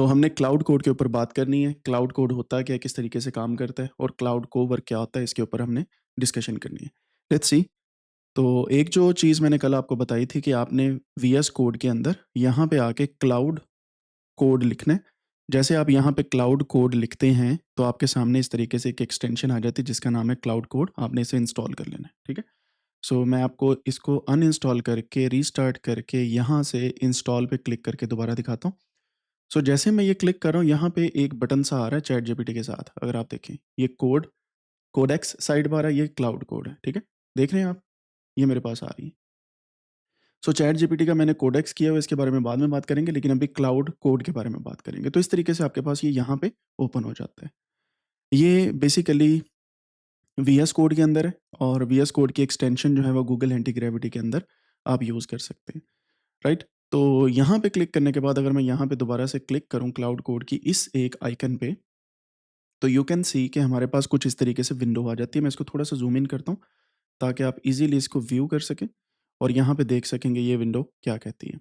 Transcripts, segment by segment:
हमने cloud code के ऊपर बात करनी है। क्लाउड कोड होता क्या है, किस तरीके से काम करता है और क्लाउड कोवर क्या होता है, इसके ऊपर हमने डिस्कशन करनी है। Let's see. तो एक जो चीज़ मैंने कल आपको बताई थी कि आपने वीएस कोड के अंदर यहाँ पे आके क्लाउड कोड लिखना है। जैसे आप यहाँ पे क्लाउड कोड लिखते हैं, तो आपके सामने इस तरीके से एक एक्सटेंशन आ जाती है जिसका नाम है क्लाउड कोड। आपने इसे इंस्टॉल कर लेना है, ठीक है? मैं आपको इसको अनइंस्टॉल करके, रीस्टार्ट करके, यहाँ से इंस्टॉल पे क्लिक करके दोबारा दिखाता हूँ। जैसे मैं ये क्लिक कर रहा हूँ, यहाँ पे एक बटन सा आ रहा है चैट जीपीटी के साथ। अगर आप देखें, ये कोडेक्स साइड बार है, ये क्लाउड कोड है, ठीक है? देख रहे हैं आप? ये मेरे पास आ रही है। चैट जीपीटी का मैंने कोडेक्स किया हुआ है, इसके बारे में बाद में बात करेंगे, लेकिन अभी क्लाउड कोड के बारे में बात करेंगे। तो इस तरीके से आपके पास ये यहाँ पे ओपन हो जाता है। ये बेसिकली वीएस कोड के अंदर है और वीएस कोड की एक्सटेंशन जो है वो गूगल एंटी ग्रेविटी के अंदर आप यूज़ कर सकते हैं, राइट? तो यहाँ पे क्लिक करने के बाद अगर मैं यहाँ पे दोबारा से क्लिक करूँ क्लाउड कोड की इस एक आइकन पे, तो यू कैन सी कि हमारे पास कुछ इस तरीके से विंडो आ जाती है। मैं इसको थोड़ा-सा ज़ूम इन करता हूँ, ताकि आप इज़िली इसको व्यू कर सकें और यहाँ पे देख सकेंगे ये विंडो क्या कहती है।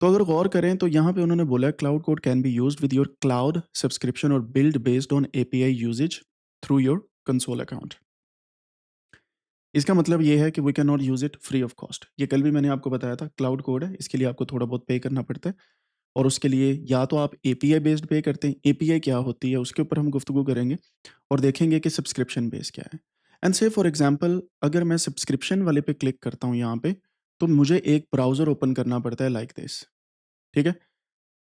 तो अगर गौर करें तो यहाँ पे उन्होंने बोला है Claude code can be used with your Claude subscription और billed based on API usage through your console account. इसका मतलब ये है कि we can not use it free of cost. ये कल भी मैंने आपको बताया था, क्लाउड कोड है, इसके लिए आपको थोड़ा बहुत पे करना पड़ता है और उसके लिए या तो आप एपीआई बेस्ड पे करते हैं। एपीआई क्या होती है उसके ऊपर हम गुफ्तगू करेंगे और देखेंगे कि सब्सक्रिप्शन बेस क्या है। एंड से फॉर एग्जांपल अगर मैं सब्सक्रिप्शन वाले पे क्लिक करता हूँ यहाँ पे, तो मुझे एक ब्राउज़र ओपन करना पड़ता है लाइक दिस, ठीक है?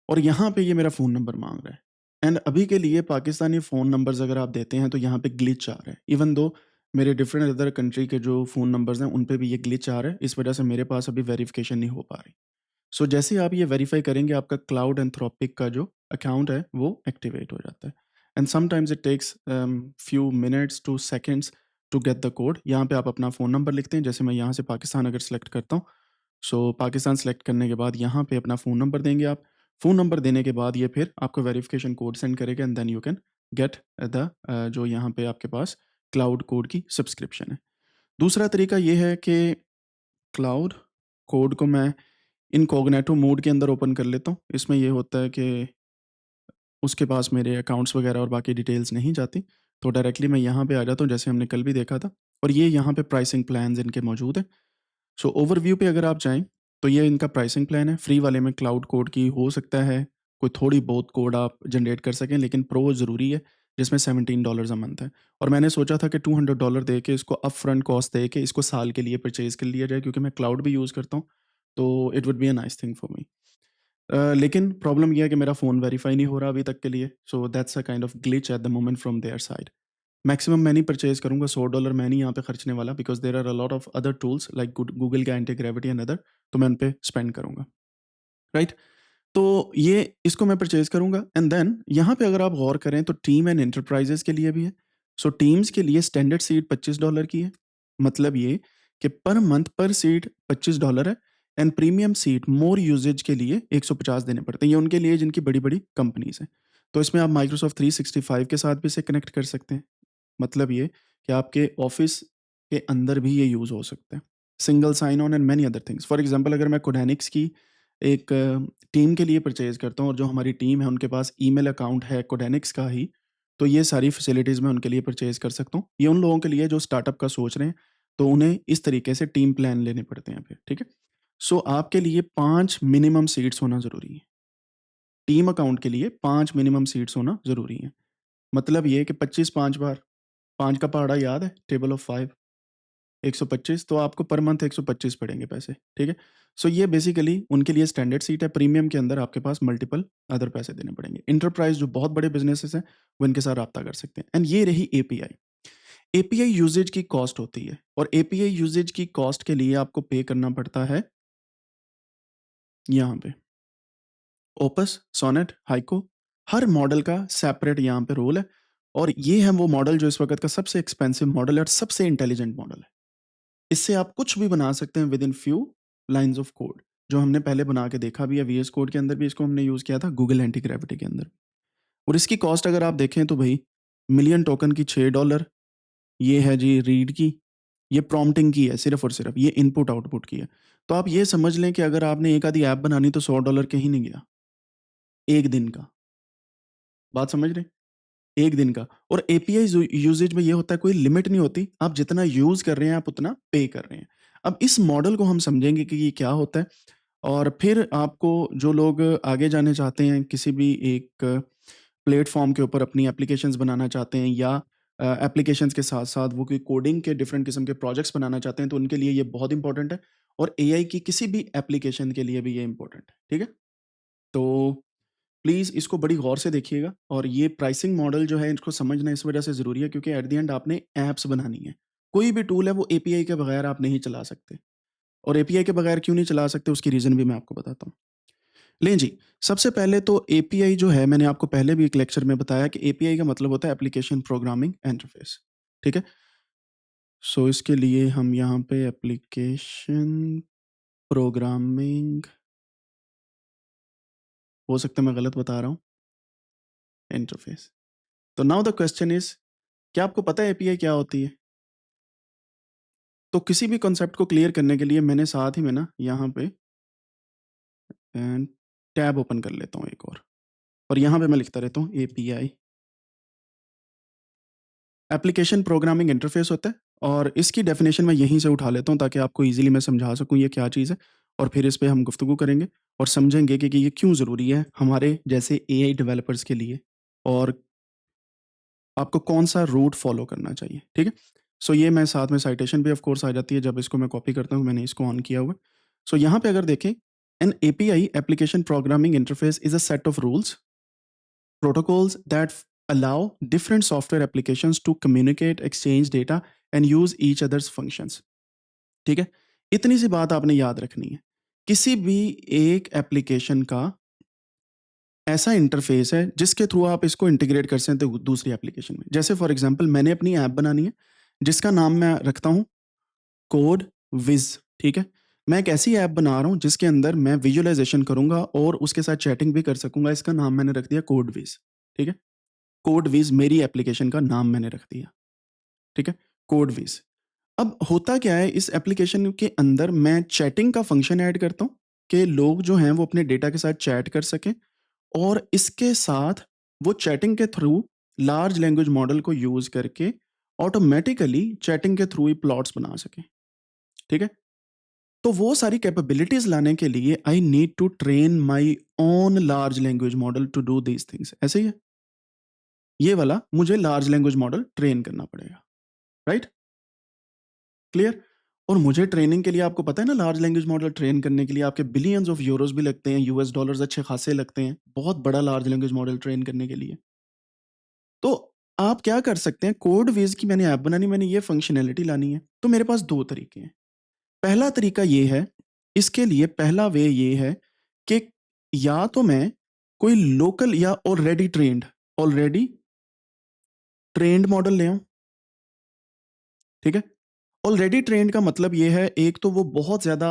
और यहाँ पे ये मेरा फ़ोन नंबर माँग रहा है एंड अभी के लिए पाकिस्तानी फ़ोन नंबर्स अगर आप देते हैं तो यहाँ पे ग्लिच आ रहा है। इवन दो मेरे डिफरेंट अदर कंट्री के जो फ़ोन नंबर्स हैं उन पे भी ये ग्लिच आ रहा है। इस वजह से मेरे पास अभी वेरिफ़िकेशन नहीं हो पा रही। जैसे ही आप ये वेरीफ़ाई करेंगे आपका क्लाउड एंथ्रोपिक का जो अकाउंट है वो एक्टिवेट हो जाता है। And sometimes it takes few minutes to seconds to get the code. यहाँ पे आप अपना फ़ोन नंबर लिखते हैं। जैसे मैं यहाँ से पाकिस्तान अगर सेलेक्ट करता हूँ, पाकिस्तान सेलेक्ट करने के बाद यहाँ पे अपना फ़ोन नंबर देंगे आप। फ़ोन नंबर देने के बाद ये फिर आपको वेरिफ़िकेशन कोड सेंड करेगा and then you can get the जो यहाँ पे आपके पास क्लाउड कोड की सब्सक्रिप्शन है। दूसरा तरीका ये है कि क्लाउड कोड को मैं इनकॉग्निटो मोड के अंदर ओपन कर लेता हूँ। इसमें ये होता है कि उसके पास मेरे अकाउंट्स वगैरह और बाकी डिटेल्स नहीं जाती, तो डायरेक्टली मैं यहाँ पे आ जाता हूँ जैसे हमने कल भी देखा था और ये यहाँ पे प्राइसिंग प्लान्स इनके मौजूद हैं। ओवरव्यू पे अगर आप जाएँ, तो ये इनका प्राइसिंग प्लान है। फ्री वाले में क्लाउड कोड की हो सकता है कोई थोड़ी बहुत कोड आप जनरेट कर सकें, लेकिन प्रो ज़रूरी है जिसमें $17 अ मंथ है और मैंने सोचा था कि $200 दे के इसको अपफ्रंट कॉस्ट दे के इसको साल के लिए परचेज़ कर लिया जाए, क्योंकि मैं क्लाउड भी यूज़ करता हूँ, तो it would be a nice thing for me. लेकिन प्रॉब्लम ये है कि मेरा फ़ोन वेरीफ़ाई नहीं हो रहा अभी तक के लिए, that's a kind of glitch at the moment from their side. Maximum मैं नहीं परचेज़ करूँगा, $100 मैं नहीं यहाँ पे खर्चने वाला, because there are a lot of other tools like Google का एंटी ग्रेविटी एंड अदर, तो मैं उन पे स्पेंड करूँगा, राइट? तो ये इसको मैं परचेज़ करूँगा एंड देन यहाँ पे अगर आप गौर करें तो टीम एंड एंटरप्राइज़ेज़ के लिए भी है। टीम्स के लिए स्टैंडर्ड सीट $25 की है। मतलब ये कि पर मंथ पर सीट $25 है and premium seat more usage के लिए 150 देने पड़ते हैं। ये उनके लिए जिनकी बड़ी-बड़ी कंपनीज़ हैं। तो इसमें आप माइक्रोसॉफ्ट 365 के साथ भी इसे कनेक्ट कर सकते हैं। मतलब ये कि आपके ऑफ़िस के अंदर भी ये यूज़ हो सकता है। Single sign on and many other things. For example अगर मैं कोडानिक्स की एक टीम के लिए परचेज़ करता हूँ और जो हमारी टीम है उनके पास ईमेल अकाउंट है कोडानिक्स का ही, तो ये सारी फैसिलिटीज़ मैं उनके लिए परचेज़ कर सकता हूँ। ये उन लोगों के लिए है जो स्टार्टअप का सोच रहे हैं, तो उन्हें इस तरीके से टीम प्लान लेने पड़ते हैं फिर, ठीक है? आपके लिए 5 मिनिमम सीट्स होना ज़रूरी है। टीम अकाउंट के लिए 5 मिनिमम सीट्स होना ज़रूरी है। मतलब ये कि 25 5 बार, 5 का पहाड़ा याद है? टेबल ऑफ 5, 125, तो आपको पर मंथ 125 पड़ेंगे पैसे, ठीक है? ये बेसिकली उनके लिए स्टैंडर्ड सीट है। प्रीमियम के अंदर आपके पास मल्टीपल अदर पैसे देने पड़ेंगे। एंटरप्राइज़ जो बहुत बड़े बिज़नेसेस हैं, वो इनके साथ राब्ता कर सकते हैं एंड ये रही एपीआई। एपीआई यूसेज की कॉस्ट होती है और एपीआई यूसेज की कॉस्ट के लिए आपको पे करना पड़ता है यहाँ पे। ओपस, सोनेट, हाइको, हर मॉडल का सेपरेट यहाँ पे रोल है और ये है वो मॉडल जो इस वक़्त का सबसे एक्सपेंसिव मॉडल है और सबसे इंटेलिजेंट मॉडल है। इससे आप कुछ भी बना सकते हैं with in few lines of code, जो हमने पहले बना के देखा भी है। वीएस कोड के अंदर भी इसको हमने यूज़ किया था, गूगल एंटी ग्रेविटी के अंदर। और इसकी कॉस्ट अगर आप देखें तो भई मिलियन टोकन की $6, ये है जी रीड की, ये प्रॉम्प्टिंग की है सिर्फ़ और सिर्फ़, ये इनपुट आउटपुट की है। तो आप ये समझ लें कि अगर आपने एक आधी ऐप बनानी तो $100 कहीं नहीं गया, 1 दिन का। बात समझ रहे हैं? 1 दिन का। और एपीआई यूसेज में ये होता है, कोई लिमिट नहीं होती, आप जितना यूज़ कर रहे हैं आप उतना पे कर रहे हैं। अब इस मॉडल को हम समझेंगे कि ये क्या होता है, और फिर आपको, जो लोग आगे जाने चाहते हैं, किसी भी एक प्लेटफ़ॉर्म के ऊपर अपनी एप्लीकेशंस बनाना चाहते हैं, या एप्लीकेशंस के साथ-साथ वो कोई कोडिंग के डिफरेंट किस्म के प्रोजेक्ट्स बनाना चाहते हैं, तो उनके लिए ये बहुत इम्पोर्टेंट है, और एआई की किसी भी एप्लीकेशन के लिए भी ये इम्पोर्टेंट है, ठीक है? तो प्लीज़ इसको बड़ी गौर से देखिएगा, और ये प्राइसिंग मॉडल जो है इसको समझना इस वजह से ज़रूरी है क्योंकि एट द एंड आपने ऐप्स बनानी है। कोई भी टूल है वो एपीआई के बगैर आप नहीं चला सकते, और एपीआई के बगैर क्यों नहीं चला सकते उसकी रीज़न भी मैं आपको बताता हूँ। लें जी, सबसे पहले तो एपीआई जो है, मैंने आपको पहले भी एक लेक्चर में बताया कि एपीआई का मतलब होता है एप्लीकेशन प्रोग्रामिंग इंटरफ़ेस, ठीक है? सो इसके लिए हम यहाँ पे एप्लीकेशन प्रोग्रामिंग, हो सकता है मैं गलत बता रहा हूँ, इंटरफ़ेस। तो नाउ द क्वेश्चन इज़, क्या आपको पता है एपीआई क्या होती है? तो किसी भी कॉन्सेप्ट को क्लियर करने के लिए मैंने साथ ही में ना यहाँ पे एंड टैब ओपन कर लेता हूँ एक और यहाँ पे मैं लिखता रहता हूँ एपीआई, एप्लीकेशन प्रोग्रामिंग इंटरफेस होता है, और इसकी डेफिनेशन मैं यहीं से उठा लेता हूँ ताकि आपको इजीली मैं समझा सकूँ ये क्या चीज़ है, और फिर इस पे हम गुफ्तगू करेंगे और समझेंगे कि ये क्यों ज़रूरी है हमारे जैसे एआई डेवलपर्स के लिए, और आपको कौन सा रूट फॉलो करना चाहिए, ठीक है? सो ये मैं साथ में साइटेशन भी ऑफ कोर्स आ जाती है जब इसको मैं कॉपी करता हूँ, मैंने इसको ऑन किया हुआ है। सो यहाँ पे अगर देखें, N API application programming interface is a set of rules protocols that allow different software applications to communicate, exchange data and use each other's functions. ठीक है? इतनी सी बात आपने याद रखनी है। किसी भी एक एप्लीकेशन का ऐसा इंटरफेस है जिसके थ्रू आप इसको इंटीग्रेट कर सकते हो दूसरी एप्लीकेशन में। जैसे फॉर एग्जांपल मैंने अपनी ऐप बनानी है जिसका नाम मैं रखता हूँ कोड विज़, ठीक है? मैं एक ऐसी ऐप बना रहा हूँ जिसके अंदर मैं विजुअलाइज़ेशन करूँगा और उसके साथ चैटिंग भी कर सकूँगा। इसका नाम मैंने रख दिया कोड विज़, ठीक है? कोडविज़ मेरी एप्लीकेशन का नाम मैंने रख दिया, ठीक है? कोडविज़। अब होता क्या है, इस एप्लीकेशन के अंदर मैं चैटिंग का फंक्शन ऐड करता हूँ कि लोग जो हैं वो अपने डेटा के साथ चैट कर सकें, और इसके साथ वो चैटिंग के थ्रू लार्ज लैंग्वेज मॉडल को यूज़ करके ऑटोमैटिकली चैटिंग के थ्रू ही प्लॉट्स बना सकें, ठीक है? तो वो सारी कैपेबिलिटीज़ लाने के लिए I need to train my own large language model to do these things. ऐसे ही है? ये वाला मुझे लार्ज लैंग्वेज मॉडल ट्रेन करना पड़ेगा, राइट? क्लियर? और मुझे ट्रेनिंग के लिए, आपको पता है ना, लार्ज लैंग्वेज मॉडल ट्रेन करने के लिए आपके बिलियंस ऑफ यूरोज़ भी लगते हैं, यूएस डॉलर्स अच्छे खासे लगते हैं, बहुत बड़ा लार्ज लैंग्वेज मॉडल ट्रेन करने के लिए। तो आप क्या कर सकते हैं, कोडविज़ की मैंने ऐप बनानी, मैंने ये फंक्शनैलिटी लानी है, तो मेरे पास 2 तरीके हैं। पहला तरीका ये है, इसके लिए पहला वे ये है कि या तो मैं कोई लोकल या ऑलरेडी ट्रेंड मॉडल ले आऊँ, ठीक है? ऑलरेडी ट्रेंड का मतलब ये है, एक तो वो बहुत ज़्यादा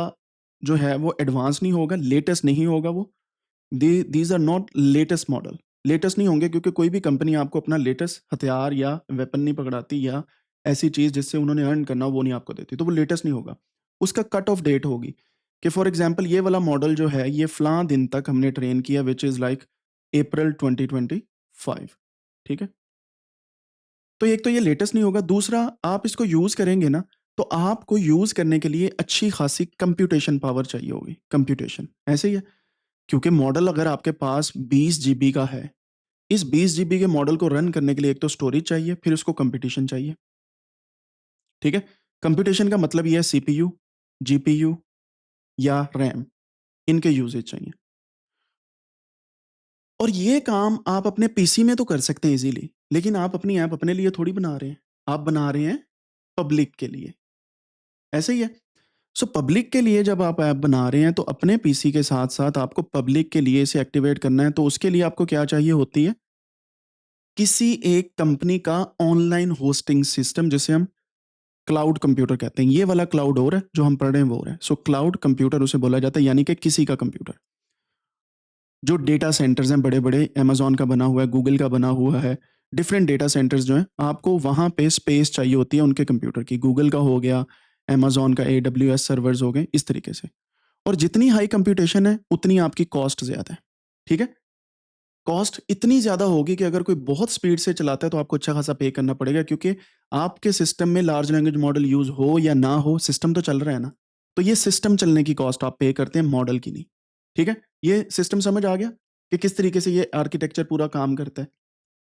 जो है वो एडवांस नहीं होगा, लेटेस्ट नहीं होगा वो। These are not latest model. Latest नहीं होंगे क्योंकि कोई भी कंपनी आपको अपना लेटेस्ट हथियार या वेपन नहीं पकड़ाती, या ऐसी चीज़ जिससे उन्होंने अर्न करना हो वो नहीं आपको देती, तो वो लेटेस्ट नहीं होगा। उसका कट ऑफ डेट होगी कि फॉर एग्ज़ाम्पल ये वाला मॉडल जो है ये फलाँ दिन तक हमने ट्रेन किया, व्हिच इज़ लाइक अप्रैल 2025, ठीक है? तो एक तो ये लेटेस्ट नहीं होगा, दूसरा आप इसको यूज़ करेंगे ना, तो आपको यूज़ करने के लिए अच्छी खासी कंप्यूटेशन पावर चाहिए होगी, कंप्यूटेशन, ऐसे ही है? क्योंकि मॉडल अगर आपके पास 20 जीबी का है, इस 20 जीबी के मॉडल को रन करने के लिए एक तो स्टोरेज चाहिए, फिर उसको कंप्यूटेशन चाहिए, ठीक है? कंप्यूटेशन का मतलब ये है सीपीयू, जीपीयू या रैम, इनके यूसेज चाहिए। और ये काम आप अपने पीसी में तो कर सकते हैं इज़िली, लेकिन आप अपनी ऐप अपने लिए थोड़ी बना रहे हैं, आप बना रहे हैं पब्लिक के लिए, ऐसे ही है? सो पब्लिक के लिए जब आप ऐप बना रहे हैं तो अपने पीसी के साथ-साथ आपको पब्लिक के लिए इसे एक्टिवेट करना है, तो उसके लिए आपको क्या चाहिए होती है? किसी एक कंपनी का ऑनलाइन होस्टिंग सिस्टम, जिसे हम क्लाउड कंप्यूटर कहते हैं। ये वाला क्लाउड और है, जो हम पढ़ रहे हैं वो और है। सो क्लाउड कंप्यूटर उसे बोला जाता है, यानी कि किसी का कंप्यूटर। जो डेटा सेंटर्स हैं बड़े-बड़े, अमेज़न का बना हुआ है, गूगल का बना हुआ है, डिफरेंट डेटा सेंटर्स जो हैं, आपको वहाँ पे स्पेस चाहिए होती है उनके कंप्यूटर की। गूगल का हो गया, अमेज़न का एडब्ल्यूएस सर्वर्स हो गए, इस तरीके से। और जितनी हाई कंप्यूटेशन है, उतनी आपकी कॉस्ट ज़्यादा है। ठीक है? कॉस्ट इतनी ज़्यादा होगी कि अगर कोई बहुत स्पीड से चलाता है तो आपको अच्छा खासा पे करना पड़ेगा, क्योंकि आपके सिस्टम में लार्ज लैंग्वेज मॉडल यूज़ हो या ना हो, सिस्टम तो चल रहा है ना। तो ये सिस्टम चलने की कॉस्ट आप पे करते हैं, मॉडल की नहीं। ठीक है? ये सिस्टम समझ आ गया कि किस तरीके से ये आर्किटेक्चर पूरा काम करता है।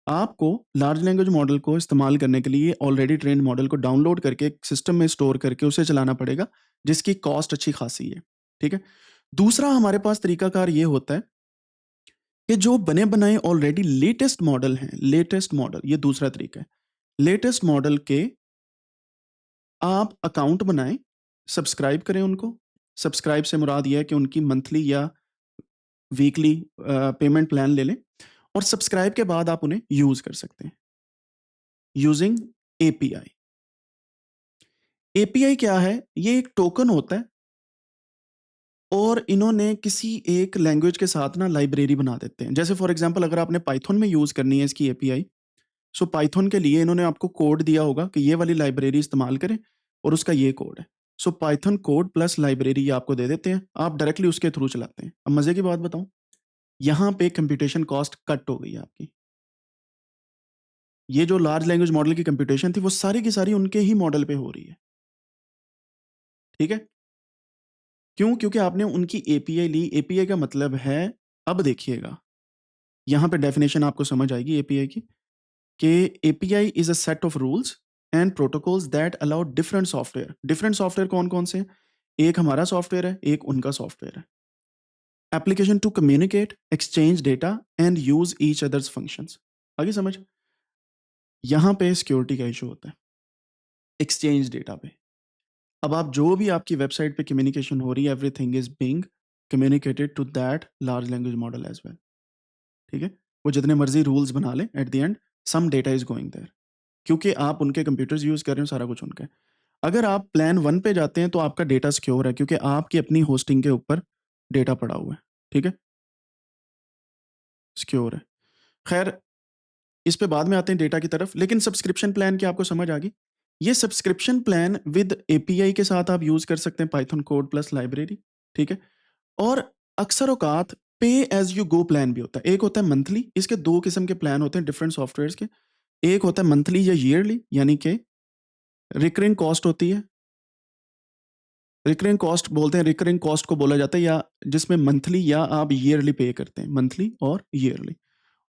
आपको लार्ज लैंग्वेज मॉडल को इस्तेमाल करने के लिए ऑलरेडी ट्रेन्ड मॉडल को डाउनलोड करके एक सिस्टम में स्टोर करके उसे चलाना पड़ेगा, जिसकी कॉस्ट अच्छी खासी है। ठीक है? दूसरा हमारे पास तरीकाकार ये होता है कि जो बने बनाए ऑलरेडी लेटेस्ट मॉडल हैं, लेटेस्ट मॉडल, ये दूसरा तरीका है। लेटेस्ट मॉडल के आप अकाउंट बनाएं, सब्सक्राइब करें उनको। सब्सक्राइब से मुराद ये है कि उनकी मंथली या वीकली पेमेंट प्लान ले लें, और सब्सक्राइब के बाद आप उन्हें यूज कर सकते हैं यूजिंग एपीआई। एपीआई क्या है? ये एक टोकन होता है, और इन्होंने किसी एक लैंग्वेज के साथ ना लाइब्रेरी बना देते हैं। जैसे फॉर एग्जांपल अगर आपने पाइथन में यूज करनी है इसकी एपीआई, सो पाइथन के लिए इन्होंने आपको कोड दिया होगा कि ये वाली लाइब्रेरी इस्तेमाल करें, और उसका ये कोड है। सो पाइथन कोड प्लस लाइब्रेरी ये आपको दे देते हैं, आप डायरेक्टली उसके थ्रू चलाते हैं। अब मजे की बात बताऊं, यहाँ पे कंप्यूटेशन कॉस्ट कट हो गई है आपकी। ये जो लार्ज लैंग्वेज मॉडल की कंप्यूटेशन थी वो सारी की सारी उनके ही मॉडल पे हो रही है। ठीक है? क्यों? क्योंकि आपने उनकी एपीआई ली। एपीआई का मतलब है, अब देखिएगा यहां पे डेफिनेशन आपको समझ आएगी एपीआई की, कि API is a set of rules and protocols that allow different software. Different software कौन कौन से हैं? एक हमारा सॉफ्टवेयर है, एक उनका सॉफ्टवेयर है। Application to communicate, exchange data and use each other's functions. आगे समझ? यहां पे सिक्योरिटी का इशू होता है एक्सचेंज डेटा पे। अब आप जो भी आपकी वेबसाइट पे कम्युनिकेशन हो रही है, everything is being communicated to that large language model as well. ठीक है? वो जितने मर्जी रूल्स बना लें, at the end some data is going there, क्योंकि आप उनके कंप्यूटर्स यूज कर रहे हो, सारा कुछ उनका है। अगर आप प्लान 1 पे जाते हैं तो आपका डेटा सिक्योर है, क्योंकि आपकी अपनी होस्टिंग के ऊपर डेटा पड़ा हुआ है। ठीक है? सिक्योर है। खैर, इस पे बाद में आते हैं डेटा की तरफ, लेकिन सब्सक्रिप्शन प्लान की आपको समझ आ गई। ये सब्सक्रिप्शन प्लान विद एपीआई के साथ आप यूज कर सकते हैं, पाइथन कोड प्लस लाइब्रेरी। ठीक है? और अक्सर औकात पे एज यू गो प्लान भी होता है। एक होता है मंथली, इसके दो किस्म के प्लान होते हैं डिफरेंट सॉफ्टवेयर के। एक होता है मंथली या ईयरली, यानी कि रिकरिंग कॉस्ट होती है। रिकरिंग कॉस्ट बोलते हैं, रिकरिंग कॉस्ट को बोला जाता है, या जिसमें मंथली या आप ईयरली पे करते हैं, मंथली और ईयरली।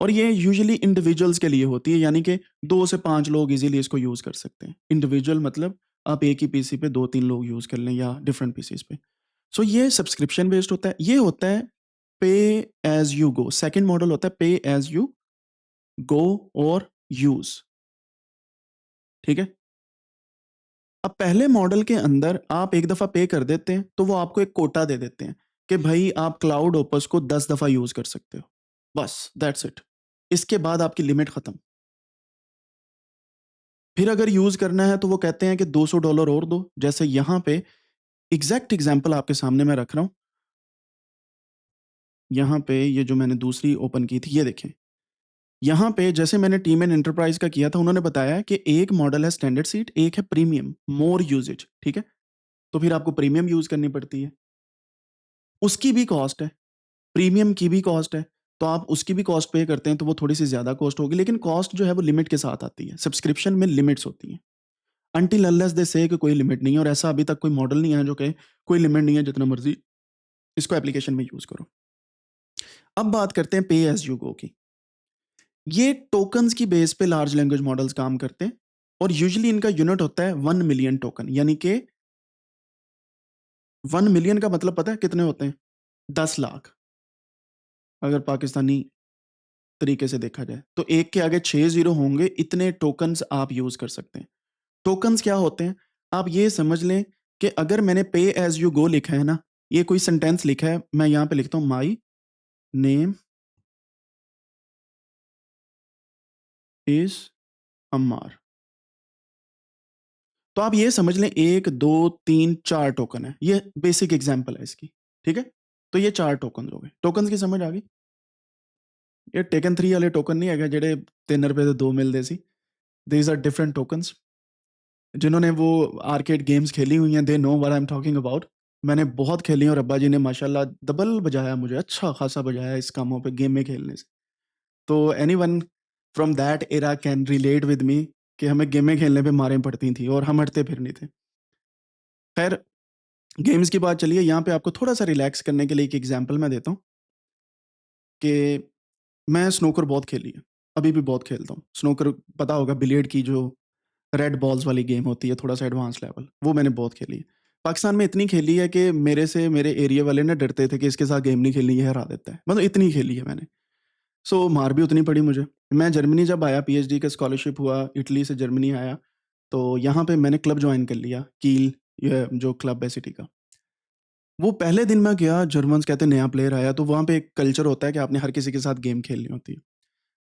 और ये यूजुअली इंडिविजुअल्स के लिए होती है, यानी कि 2 से 5 लोग इजीली इसको यूज कर सकते हैं। इंडिविजुअल मतलब आप एक ही पीसी पे 2-3 लोग यूज कर लें, या डिफरेंट पीसीज पे। सो ये सब्सक्रिप्शन बेस्ड होता है। ये होता है pay as you go. Second model होता है पे एज यू गो और यूज। ठीक है? अब पहले मॉडल के अंदर आप एक दफा पे कर देते हैं तो वो आपको एक कोटा दे देते हैं कि भाई आप क्लाउड ओपस को 10 दफा यूज कर सकते हो, बस दैट्स इट। इसके बाद आपकी लिमिट खत्म। फिर अगर यूज करना है तो वो कहते हैं कि $200 और दो। जैसे यहां पे एग्जैक्ट एग्जांपल आपके सामने मैं रख रहा हूं। यहां पे ये जो मैंने दूसरी ओपन की थी, ये देखें। यहां पे जैसे मैंने टीम एंड एंटरप्राइज का किया था, उन्होंने बताया कि एक मॉडल है स्टैंडर्ड सीट, एक है प्रीमियम, मोर यूजेज। ठीक है? तो फिर आपको प्रीमियम यूज करनी पड़ती है, उसकी भी कॉस्ट है। प्रीमियम की भी कॉस्ट है, तो आप उसकी भी कॉस्ट पे करते हैं तो वो थोड़ी सी ज्यादा कॉस्ट होगी, लेकिन कॉस्ट जो है वो लिमिट के साथ आती है। सब्सक्रिप्शन में लिमिट्स होती हैं, अनटिल अनलेस दे से कि कोई लिमिट नहीं है, और ऐसा अभी तक कोई मॉडल नहीं है जो कि कोई लिमिट नहीं है, जितना मर्जी इसको एप्लीकेशन में यूज करो। अब बात करते हैं पे एज यू गो की। ये टोकन्स की बेस पे लार्ज लैंग्वेज मॉडल्स काम करते हैं, और यूजुअली इनका यूनिट होता है 1 मिलियन टोकन, यानी कि 1 मिलियन का मतलब पता है कितने होते हैं? 10 लाख, अगर पाकिस्तानी तरीके से देखा जाए तो। एक के आगे 6 जीरो होंगे, इतने टोकन्स आप यूज कर सकते हैं। टोकन्स क्या होते हैं? आप ये समझ लें कि अगर मैंने पे एज यू गो लिखा है ना, ये कोई सेंटेंस लिखा है, मैं यहां पे लिखता हूं माई नेम इज अम्मार, तो आप ये समझ लें 1 2 3 4 टोकन है। ये बेसिक एग्जांपल है इसकी। ठीक है? तो ये 4 टोकन हो गए। टोकन की समझ आ गई? ये टेकन 3 वाले टोकन नहीं है जेडे 3 रुपए ਦੇ 2 मिलते सी। These are different tokens. जिन्होंने वो आर्केड गेम्स खेली हुई हैं, they know what I am talking about. मैंने बहुत खेली, और अब्बा जी ने माशाल्लाह डबल बजाया मुझे, अच्छा खासा बजाया इस कामों पे, गेम में खेलने से। तो anyone from that era can relate with me कि हमें गेमें खेलने पे मारें पड़ती थी और हम हटते फिर नहीं थे। खैर, गेम्स की बात चलिए, यहाँ पे आपको थोड़ा-सा रिलैक्स करने के लिए एक एग्ज़ाम्पल मैं देता हूँ कि मैं स्नूकर बहुत खेली है, अभी भी बहुत खेलता हूँ। स्नूकर पता होगा, बिलियर्ड की जो रेड बॉल्स वाली गेम होती है, थोड़ा-सा एडवांस लेवल, वो मैंने बहुत खेली है। पाकिस्तान में इतनी खेली है कि मेरे से मेरे एरिया वाले ना डरते थे कि इसके साथ गेम नहीं खेलनी, ये हरा देता है। मतलब इतनी खेली है मैंने। सो मार भी उतनी पड़ी मुझे। मैं जर्मनी जब आया, पीएचडी का स्कॉलरशिप हुआ, इटली से जर्मनी आया, तो यहाँ पे मैंने क्लब जॉइन कर लिया, कील, ये जो क्लब है सिटी का। वो पहले दिन मैं गया, जर्मन्स कहते हैं नया प्लेयर आया, तो वहाँ पे एक कल्चर होता है कि आपने हर किसी के साथ गेम खेलनी होती है।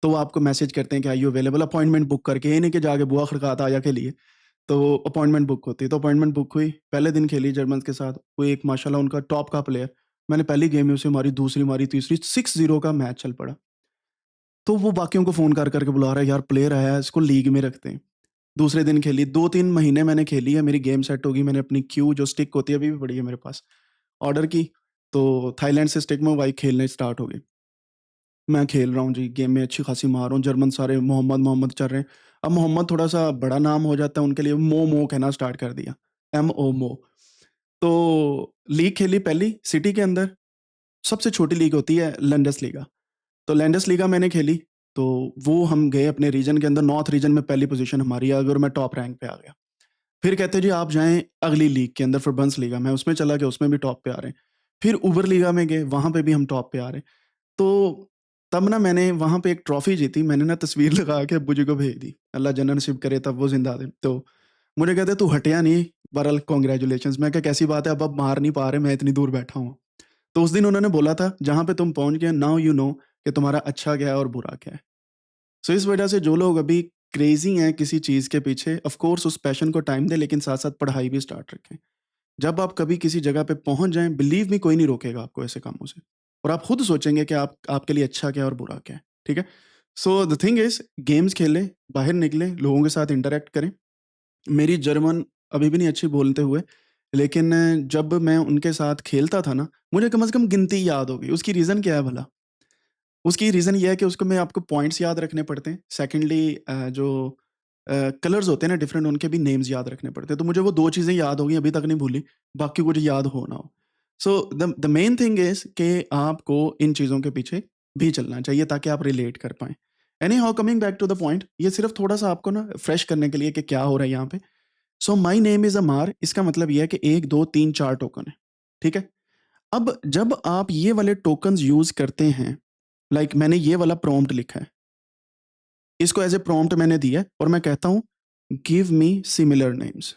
तो वो आपको मैसेज करते हैं कि are you available, appointment book करके, ये नहीं कि जाके बुआ खड़काता आजा खेलिए। तो अपॉइंटमेंट बुक होती है, तो अपॉइंटमेंट बुक हुई, पहले दिन खेली जर्मन्स के साथ। वो एक माशाल्लाह उनका टॉप का प्लेयर, मैंने पहली गेम में उसे मारी, दूसरी मारी, तीसरी, 6-0 का मैच चल पड़ा। तो वो बाकियों को फ़ोन कर के बुला रहा है, यार प्लेयर आया है, इसको लीग में रखते हैं। दूसरे दिन खेली, 2-3 महीने मैंने खेली है, मेरी गेम सेट हो गई, मैंने अपनी क्यू जो स्टिक होती है, अभी भी पड़ी है मेरे पास, ऑर्डर की, तो थाईलैंड से स्टिक मंगवाई, खेलने स्टार्ट हो गई। मैं खेल रहा हूँ जी, गेम में अच्छी खासी मार रहा हूँ, जर्मन सारे मोहम्मद, मोहम्मद चल रहे हैं। अब मोहम्मद थोड़ा-सा बड़ा नाम हो जाता है उनके लिए, मो कहना स्टार्ट कर दिया, एमओ मो। तो लीग खेली पहली सिटी के अंदर, सबसे छोटी लीग होती है लैंडेसलीगा। तो लैंडेसलीगा मैंने खेली, तो वो हम गए अपने रीजन के अंदर, नॉर्थ रीजन में पहली पोज़ीशन हमारी आ गई और मैं टॉप रैंक पे आ गया। फिर कहते हैं जी आप जाएँ अगली लीग के अंदर, फुटबंसलीगा, मैं उसमें चला गया, उसमें भी टॉप पे आ रहे हैं। फिर उबरलीगा में गए, वहाँ पे भी हम टॉप पे आ रहे हैं। तो तब ना मैंने वहाँ पे एक ट्रॉफ़ी जीती, मैंने ना तस्वीर लगा के अब्बू जी को भेज दी, अल्लाह जन्नत नसीब करे तब वो ज़िंदा थे। तो मुझे कहते तू हटया नहीं, बहरहाल कांग्रेचुलेशंस। मैं कहा कैसी बात है, अब मार नहीं पा रहे, मैं इतनी दूर बैठा हूँ। तो उस दिन उन्होंने बोला था, जहाँ पे तुम पहुँच गए, नाउ यू नो कि तुम्हारा अच्छा क्या है और बुरा क्या है। सो इस वजह से जो लोग अभी क्रेज़ी हैं किसी चीज़ के पीछे, ऑफ़ कोर्स उस पैशन को टाइम दें, लेकिन साथ-साथ पढ़ाई भी स्टार्ट रखें। जब आप कभी किसी जगह पे पहुँच जाएँ, बिलीव मी कोई नहीं रोकेगा आपको ऐसे कामों से, और आप खुद सोचेंगे कि आप आपके लिए अच्छा क्या है और बुरा क्या है, ठीक है? So the thing is, games खेलें, बाहर निकलें, लोगों के साथ इंटरैक्ट करें। मेरी जर्मन अभी भी नहीं अच्छी बोलते हुए, लेकिन जब मैं उनके साथ खेलता था ना, मुझे कम से कम गिनती याद हो गई। उसकी रीज़न क्या है भला? उसकी रीज़न ये है कि उसको में आपको पॉइंट्स याद रखने पड़ते हैं। सेकंडली जो कलर्स होते हैं ना डिफरेंट, उनके भी नेम्स याद रखने पड़ते हैं। तो मुझे वो 2 चीज़ें याद हो गई, अभी तक नहीं भूली, बाकी कुछ याद हो ना हो। So the main thing is कि आपको इन चीज़ों के पीछे भी चलना चाहिए ताकि आप रिलेट कर पाएँ। Anyhow, coming back to the point, ये सिर्फ़ थोड़ा-सा आपको ना फ्रेश करने के लिए कि क्या हो रहा है यहाँ पे। सो माय नेम इज़ अमार, इसका मतलब ये है कि 1, 2, 3, 4 टोकन है, ठीक है? अब जब आप ये वाले टोकन्स यूज़ करते हैं, लाइक मैंने ये वाला प्रॉम्प्ट लिखा है, इसको एज़ अ प्रॉम्प्ट मैंने दिया है और मैं कहता हूँ गिव मी सिमिलर नेम्स,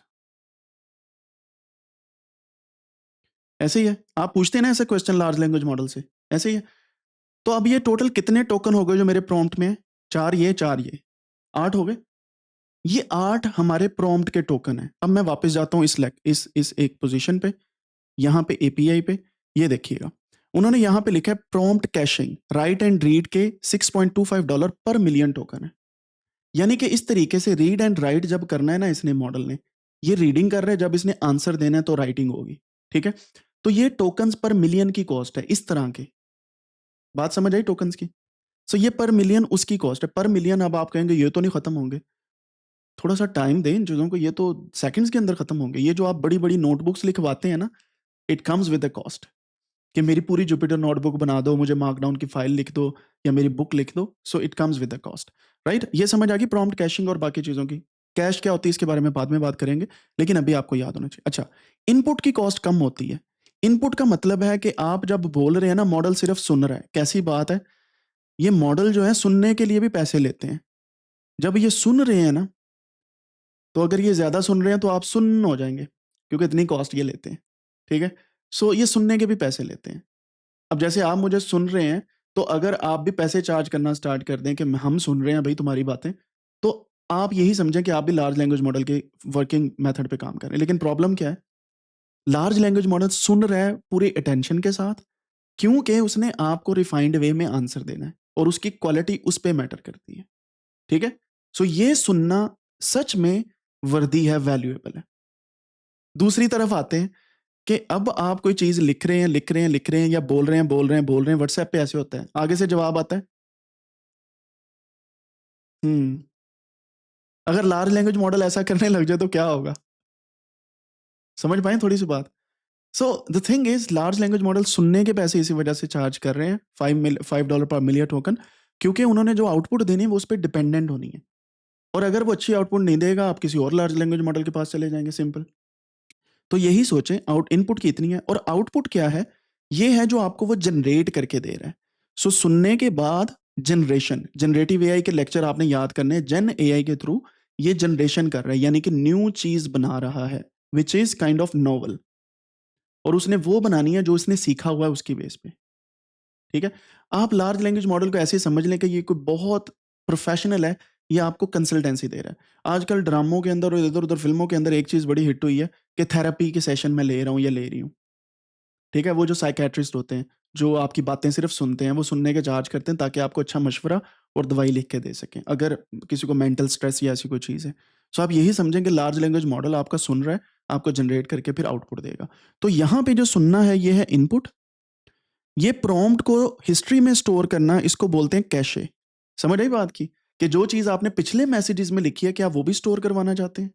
ऐसे ही है। आप पूछते हैं ना ऐसे क्वेश्चन लार्ज लैंग्वेज मॉडल से, ऐसे ही है। तो अब ये टोटल कितने टोकन हो गए जो मेरे प्रॉम्प्ट में है? 4 ये, 4 ये, 8 हो गए। ये 8 हमारे प्रॉम्प्ट के टोकन हैं। अब मैं वापस जाता हूँ इस एक पोज़ीशन पे, यहाँ पे एपीआई पे, ये देखिएगा। उन्होंने यहाँ पे लिखा है prompt caching, right and read के $6.25 पर मिलियन टोकन है। यानी कि इस तरीके से रीड एंड राइट जब करना है ना इसने मॉडल ने, ये रीडिंग कर रहा है, जब इसने आंसर देना है तो राइटिंग होगी, ठीक है? तो ये टोकन्स पर मिलियन की कॉस्ट है इस तरह के। बात समझ आई टोकन्स की? सो ये पर मिलियन उसकी कॉस्ट है। पर मिलियन अब आप कहेंगे ये तो नहीं खत्म होंगे। थोड़ा-सा टाइम दें इन चीज़ों को, ये तो सेकंड्स के अंदर खत्म होंगे। ये जो आप बड़ी-बड़ी नोटबुक्स लिखवाते हैं ना, it comes with a cost. कि मेरी पूरी जुपिटर नोटबुक बना दो, मुझे मार्कडाउन की फाइल लिख दो या मेरी बुक लिख दो, so it comes with a cost, right? ये समझ आ गई प्रॉम्प्ट कैशिंग और बाकी चीज़ों की। कैश क्या होती है इसके बारे में बाद में बात करेंगे, लेकिन अभी आपको याद होना चाहिए। अच्छा, इनपुट की कॉस्ट कम होती है। इनपुट का मतलब है कि आप जब बोल रहे हैं ना, मॉडल सिर्फ सुन रहा है। कैसी बात है? ये मॉडल जो है सुनने के लिए भी पैसे लेते हैं। जब ये सुन रहे हैं ना, तो अगर ये ज़्यादा सुन रहे हैं तो आप सुन्न हो जाएँगे, क्योंकि इतनी कॉस्ट ये लेते हैं, ठीक है? सो ये सुनने के भी पैसे लेते हैं। अब जैसे आप मुझे सुन रहे हैं, तो अगर आप भी पैसे चार्ज करना स्टार्ट कर दें कि हम सुन रहे हैं भई तुम्हारी बातें, तो आप यही समझें कि आप भी लार्ज लैंग्वेज मॉडल के वर्किंग मेथड पे काम कर रहे हैं। लेकिन प्रॉब्लम क्या है? लार्ज लैंग्वेज मॉडल सुन रहा है पूरे अटेंशन के साथ, क्योंकि उसने आपको रिफाइंड वे में आंसर देना है और उसकी क्वालिटी उस पे मैटर करती है, ठीक है? सो ये सुनना सच में वर्दी है, वैल्यूएबल है। दूसरी तरफ आते हैं कि अब आप कोई चीज़ लिख रहे हैं, लिख रहे हैं, लिख रहे हैं या बोल रहे हैं, बोल रहे हैं, बोल रहे हैं, व्हाट्सएप पे ऐसे होता है, आगे से जवाब आता है, हम्म। अगर लार्ज लैंग्वेज मॉडल ऐसा करने लग जाए तो क्या होगा? समझ पाए थोड़ी सी बात? So the thing is, large language model सुनने के पैसे इसी वजह से चार्ज कर रहे हैं, $5 पर मिलियन टोकन, क्योंकि उन्होंने जो आउटपुट देनी है वो उस पर डिपेंडेंट होनी है। और अगर वो अच्छी आउटपुट नहीं देगा, आप किसी और लार्ज लैंग्वेज मॉडल के पास चले जाएंगे, सिंपल। तो यही सोचें, इनपुट की इतनी है और आउटपुट क्या है? ये है जो आपको वो जनरेट करके दे रहा है। सो सुनने के बाद जनरेशन, जनरेटिव एआई के लेक्चर आपने याद करने हैं, जेन एआई के थ्रू ये जनरेशन कर रहा है, यानी कि न्यू चीज बना रहा है, which is kind of novel. और उसने वो बनानी है जो उसने सीखा हुआ है उसकी बेस पे। ठीक है? आप लार्ज लैंग्वेज मॉडल को ऐसे ही समझ लें कि ये कोई बहुत प्रोफेशनल है, ये आपको कंसल्टेंसी दे रहा है। आजकल ड्रामों के अंदर और इधर उधर फिल्मों के अंदर एक चीज बड़ी हिट हुई है कि थेरेपी के सेशन में ले रहा हूँ या ले रही हूँ। ठीक है? वो जो साइकेट्रिस्ट होते हैं, जो आपकी बातें सिर्फ सुनते हैं, वो सुनने के चार्ज करते हैं ताकि आपको अच्छा मशवरा और दवाई लिख के दे सकें अगर किसी को मेंटल स्ट्रेस या ऐसी कोई चीज़ है। सो आप यही समझें कि लार्ज लैंग्वेज मॉडल आपका सुन रहा है, आपको जनरेट करके फिर आउटपुट देगा। तो यहाँ पे जो सुनना है ये है इनपुट। ये प्रॉम्प्ट को हिस्ट्री में स्टोर करना, इसको बोलते हैं कैशे। समझ आई बात की? कि जो चीज़ आपने पिछले मैसेजेस में लिखी है, क्या वो भी स्टोर करवाना चाहते हैं?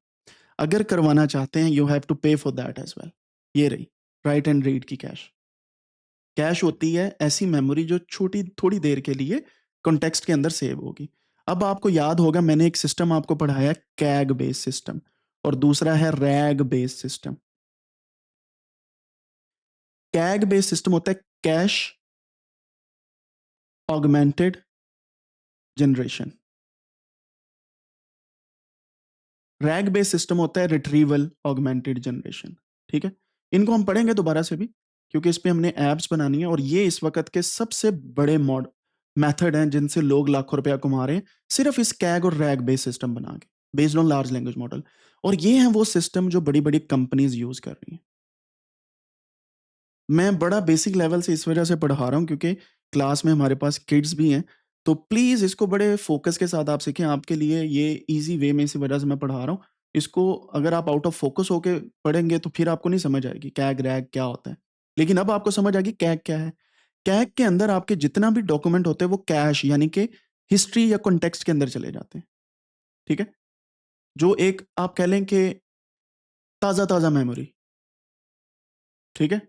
अगर करवाना चाहते हैं, यू हैव टू पे फॉर दैट एज वेल। ये रही राइट एंड रीड की कैश। कैश होती है ऐसी मेमोरी जो छोटी थोड़ी देर के लिए कॉन्टेक्स्ट के अंदर सेव होगी। अब आपको याद होगा, मैंने एक सिस्टम आपको पढ़ाया, कैग बेस्ड सिस्टम, और दूसरा है rag based system. CAG based system होता है cash augmented generation. Rag based system होता है रिट्रीवल ऑगमेंटेड जनरेशन। ठीक है? इनको हम पढ़ेंगे दोबारा से भी, क्योंकि इस पे हमने एप्स बनानी है, और ये इस वक्त के सबसे बड़े मेथड हैं जिनसे लोग लाखों रुपया कमा रहे हैं, सिर्फ इस कैग और रैग बेस्ड सिस्टम बना के, based on large language model. और ये हैं वो सिस्टम जो बड़ी बड़ी कंपनीज यूज कर रही हैं। मैं बड़ा बेसिक लेवल से इस वजह से पढ़ा रहा हूँ क्योंकि क्लास में हमारे पास किड्स भी हैं, तो प्लीज़ इसको बड़े फोकस के साथ आप सीखें। आपके लिए ये इजी वे में इसी वजह से मैं पढ़ा रहा हूँ। इसको अगर आप आउट ऑफ फोकस होके पढ़ेंगे तो फिर आपको नहीं समझ आएगी कैग रैग क्या होता है। लेकिन अब आपको समझ आएगी कैग क्या है। कैग के अंदर आपके जितना भी डॉक्यूमेंट होते हैं वो कैश यानी कि हिस्ट्री या कॉन्टेक्स्ट के अंदर चले जाते हैं। ठीक है? जो एक आप कह लें कि ताज़ा ताज़ा मेमोरी। ठीक है?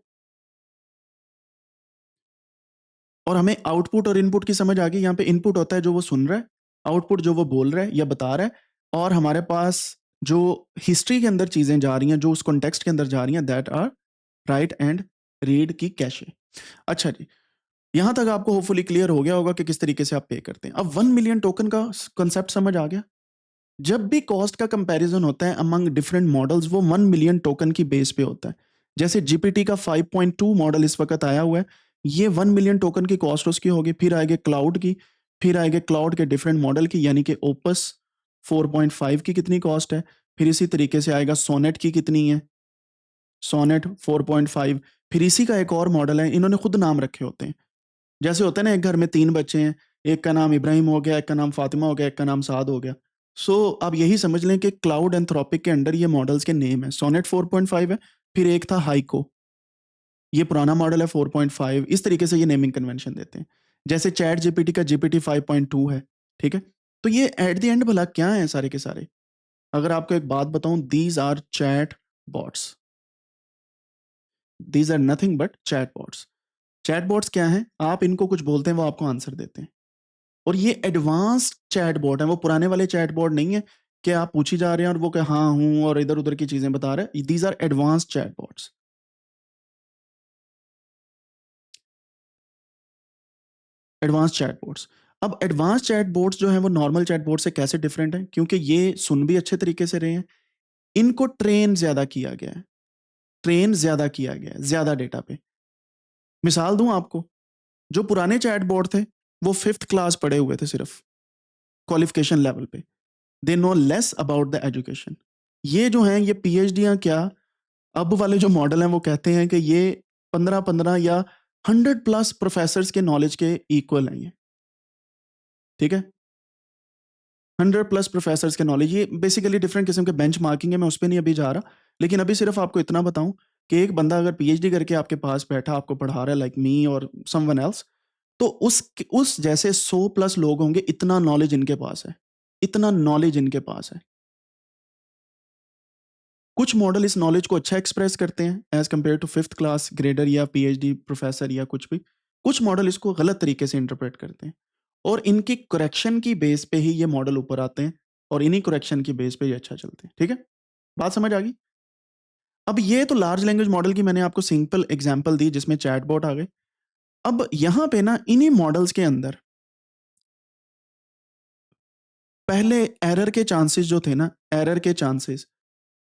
और हमें आउटपुट और इनपुट की समझ आ गई। यहाँ पे इनपुट होता है जो वो सुन रहा है, आउटपुट जो वो बोल रहा है या बता रहा है, और हमारे पास जो हिस्ट्री के अंदर चीजें जा रही हैं, जो उस कॉन्टेक्स्ट के अंदर जा रही हैं, that are write and read की कैशे। अच्छा जी, यहां तक आपको होपफुली क्लियर हो गया होगा कि किस तरीके से आप पे करते हैं। अब 1 मिलियन टोकन का कंसेप्ट समझ आ गया। जब भी कॉस्ट का कंपैरिजन होता है अमंग डिफरेंट मॉडल्स, वो 1 मिलियन टोकन की बेस पे होता है। जैसे जीपीटी का 5.2 मॉडल इस वक्त आया हुआ है, ये 1 मिलियन टोकन की कॉस्ट उसकी होगी। फिर आएगी क्लाउड की, फिर आएंगे क्लाउड के डिफरेंट मॉडल की, यानी कि ओपस 4.5 की कितनी कॉस्ट है। फिर इसी तरीके से आएगा सोनेट की कितनी है, सोनेट 4.5। फिर इसी का एक और मॉडल है, इन्होंने खुद नाम रखे होते हैं। जैसे होता है ना, एक घर में 3 बच्चे हैं, एक का नाम इब्राहिम हो गया, एक का नाम फातिमा हो गया, एक का नाम साद हो गया। सो आप यही समझ लें कि क्लाउड एंथ्रोपिक के अंडर ये मॉडल्स के नेम है। सोनेट 4.5 है, फिर एक था हाइको, ये पुराना मॉडल है 4.5। इस तरीके से ये नेमिंग कन्वेंशन देते हैं। जैसे चैट जीपीटी का जीपीटी 5.2 है। ठीक है? तो ये एट द एंड भला क्या है सारे के सारे? अगर आपको एक बात बताऊं, these are chat bots. These are nothing but chat bots. Chat bots क्या है? आप इनको कुछ बोलते हैं, वो आपको आंसर देते हैं। और ये एडवांस्ड चैटबॉट है, वो पुराने वाले चैटबॉट नहीं है कि आप पूछी जा रहे हैं और वो कहे हाँ हूँ और इधर उधर की चीजें बता रहे हैं। These are advanced chatbots. Advance chatbots. अब एडवांस चैटबॉट्स जो है वो नॉर्मल चैटबॉट से कैसे डिफरेंट है? क्योंकि ये सुन भी अच्छे तरीके से रहे हैं, इनको ट्रेन ज्यादा किया गया है। ट्रेन ज्यादा किया गया है ज्यादा डेटा पे। मिसाल दूं आपको, जो पुराने चैटबॉट थे वो 5th क्लास पढ़े हुए थे सिर्फ, क्वालिफिकेशन लेवल पे। They know less about the education. ये जो हैं ये पीएचडी क्या, अब वाले जो मॉडल हैं वो कहते हैं कि ये 15-15 या 100+ प्रोफेसर्स के नॉलेज के इक्वल हैं ये। ठीक है? 100+ प्रोफेसर्स के नॉलेज, ये बेसिकली डिफरेंट किस्म के बेंच मार्किंग है, मैं उस पर नहीं अभी जा रहा। लेकिन अभी सिर्फ आपको इतना बताऊं कि एक बंदा अगर पीएचडी करके आपके पास बैठा आपको पढ़ा रहा है, लाइक मी और समवन एल्स, तो उस जैसे 100+ लोग होंगे, इतना नॉलेज इनके पास है। इतना नॉलेज इनके पास है। कुछ मॉडल इस नॉलेज को अच्छा एक्सप्रेस करते हैं as compared to fifth class grader या पीएचडी प्रोफेसर या कुछ भी। कुछ मॉडल इसको गलत तरीके से इंटरप्रेट करते हैं और इनकी करेक्शन की बेस पे ही ये मॉडल ऊपर आते हैं और इन्हीं करेक्शन की बेस पे ये अच्छा चलते हैं। ठीक है, बात समझ आ गई? अब ये तो लार्ज लैंग्वेज मॉडल की मैंने आपको सिंपल एग्जांपल दी जिसमें चैटबॉट आ गए। अब यहां पे ना इन्हीं मॉडल्स के अंदर पहले एरर के चांसेस जो थे ना, एरर के चांसेस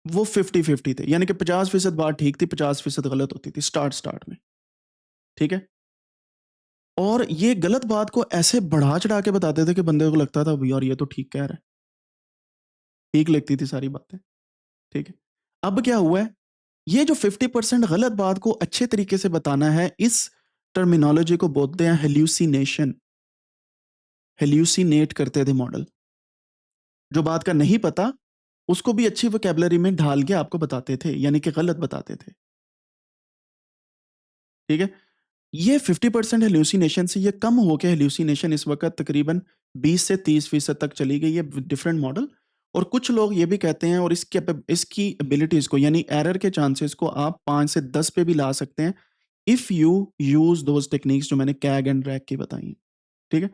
वो 50-50 थे, यानी कि 50% बात ठीक थी, 50% गलत होती थी स्टार्ट स्टार्ट में। ठीक है, और ये गलत बात को ऐसे बढ़ा चढ़ा के बताते थे कि बंदे को लगता था यार ये तो ठीक कह रहा है, ठीक लगती थी सारी बातें। ठीक है, अब क्या हुआ है, ये जो 50% गलत बात को अच्छे तरीके से बताना है, इस टर्मिनोलॉजी को बोलते हैं हेल्यूसिनेशन। हेल्यूसिनेट करते थे मॉडल, जो बात का नहीं पता उसको भी अच्छी वोकैबुलरी में ढाल के आपको बताते थे, यानी कि गलत बताते थे। ठीक है, ये 50% हेल्यूसिनेशन से ये कम हो के हेल्यूसिनेशन इस वक्त तकरीबन 20 से 30% तक चली गई है डिफरेंट मॉडल। और कुछ लोग ये भी कहते हैं और इसकी एबिलिटीज को यानी एरर के चांसेस को आप 5 से 10 पे भी ला सकते हैं if you use those techniques जो मैंने कैग एंड रैग की बताई हैं। ठीक है,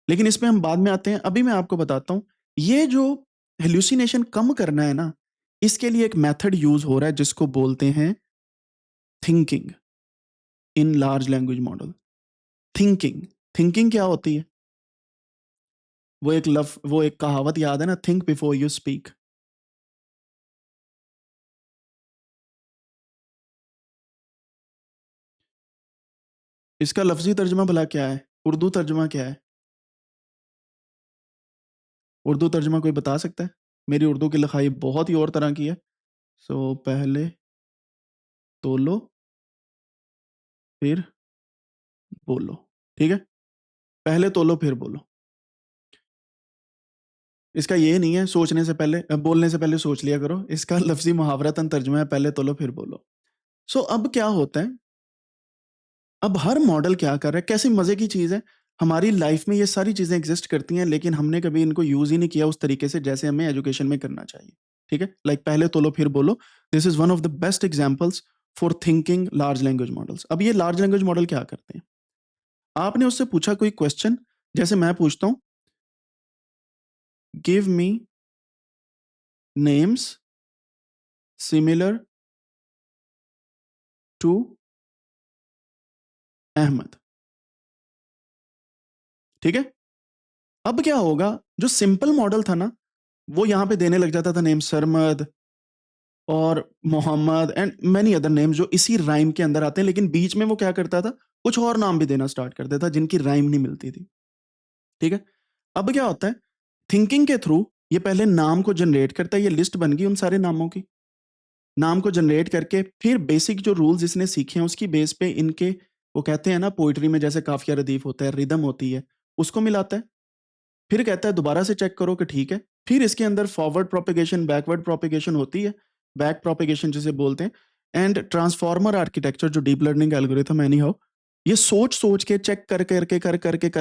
लेकिन इसमें हम बाद में आते हैं, अभी मैं आपको बताता हूं ये जो हेल्यूसिनेशन कम करना है ना, इसके लिए एक मेथड यूज हो रहा है जिसको बोलते हैं thinking in large language model. Thinking, thinking क्या होती है? वो एक कहावत याद है ना, थिंक बिफोर यू स्पीक। इसका लफ्जी तर्जमा भला क्या है? उर्दू तर्जमा क्या है? उर्दू तर्जमा कोई बता सकता है? मेरी उर्दू की लिखाई बहुत ही और तरह की है। सो पहले तोलो फिर बोलो। ठीक है, पहले तोलो फिर बोलो। इसका ये नहीं है सोचने से पहले बोलने से पहले सोच लिया करो, इसका लफ्जी मुहावरतन तर्जुमा है पहले तोलो फिर बोलो। सो अब क्या होता है, अब हर मॉडल क्या कर रहा है, कैसी मजे की चीज है, हमारी लाइफ में ये सारी चीजें एग्जिस्ट करती हैं लेकिन हमने कभी इनको यूज ही नहीं किया उस तरीके से जैसे हमें एजुकेशन में करना चाहिए। ठीक है, लाइक पहले तोलो फिर बोलो, this is one of the best examples for thinking large language models. अब ये लार्ज लैंग्वेज मॉडल क्या करते हैं, आपने उससे पूछा कोई क्वेश्चन, जैसे मैं पूछता हूं give me names similar to Ahmed. ठीक है, अब क्या होगा, जो सिंपल मॉडल था ना वो यहां पे देने लग जाता था नेम सरमद और Mohammad and many other names जो इसी राइम के अंदर आते हैं, लेकिन बीच में वो क्या करता था, कुछ और नाम भी देना स्टार्ट कर देता जिनकी राइम नहीं मिलती थी। ठीक है, अब क्या होता है, थिंकिंग के थ्रू ये पहले नाम को जनरेट करता है, ये लिस्ट बन गई उन सारे नामों की। नाम को जनरेट करके फिर बेसिक जो रूल्स इसने सीखे हैं उसकी बेस पे इनके, वो कहते हैं ना पोइट्री में जैसे काफिया रदीफ होता है, रिदम होती है, उसको मिलाता है। फिर कहता है दोबारा से चेक करो कि ठीक है। फिर इसके अंदर फॉरवर्ड प्रोपिगेशन बैकवर्ड प्रोपिगेशन होती है, बैक प्रोपिगेशन जिसे बोलते हैं, एंड ट्रांसफॉर्मर आर्किटेक्चर जो deep learning algorithm any how, ये सोच सोच के चेक कर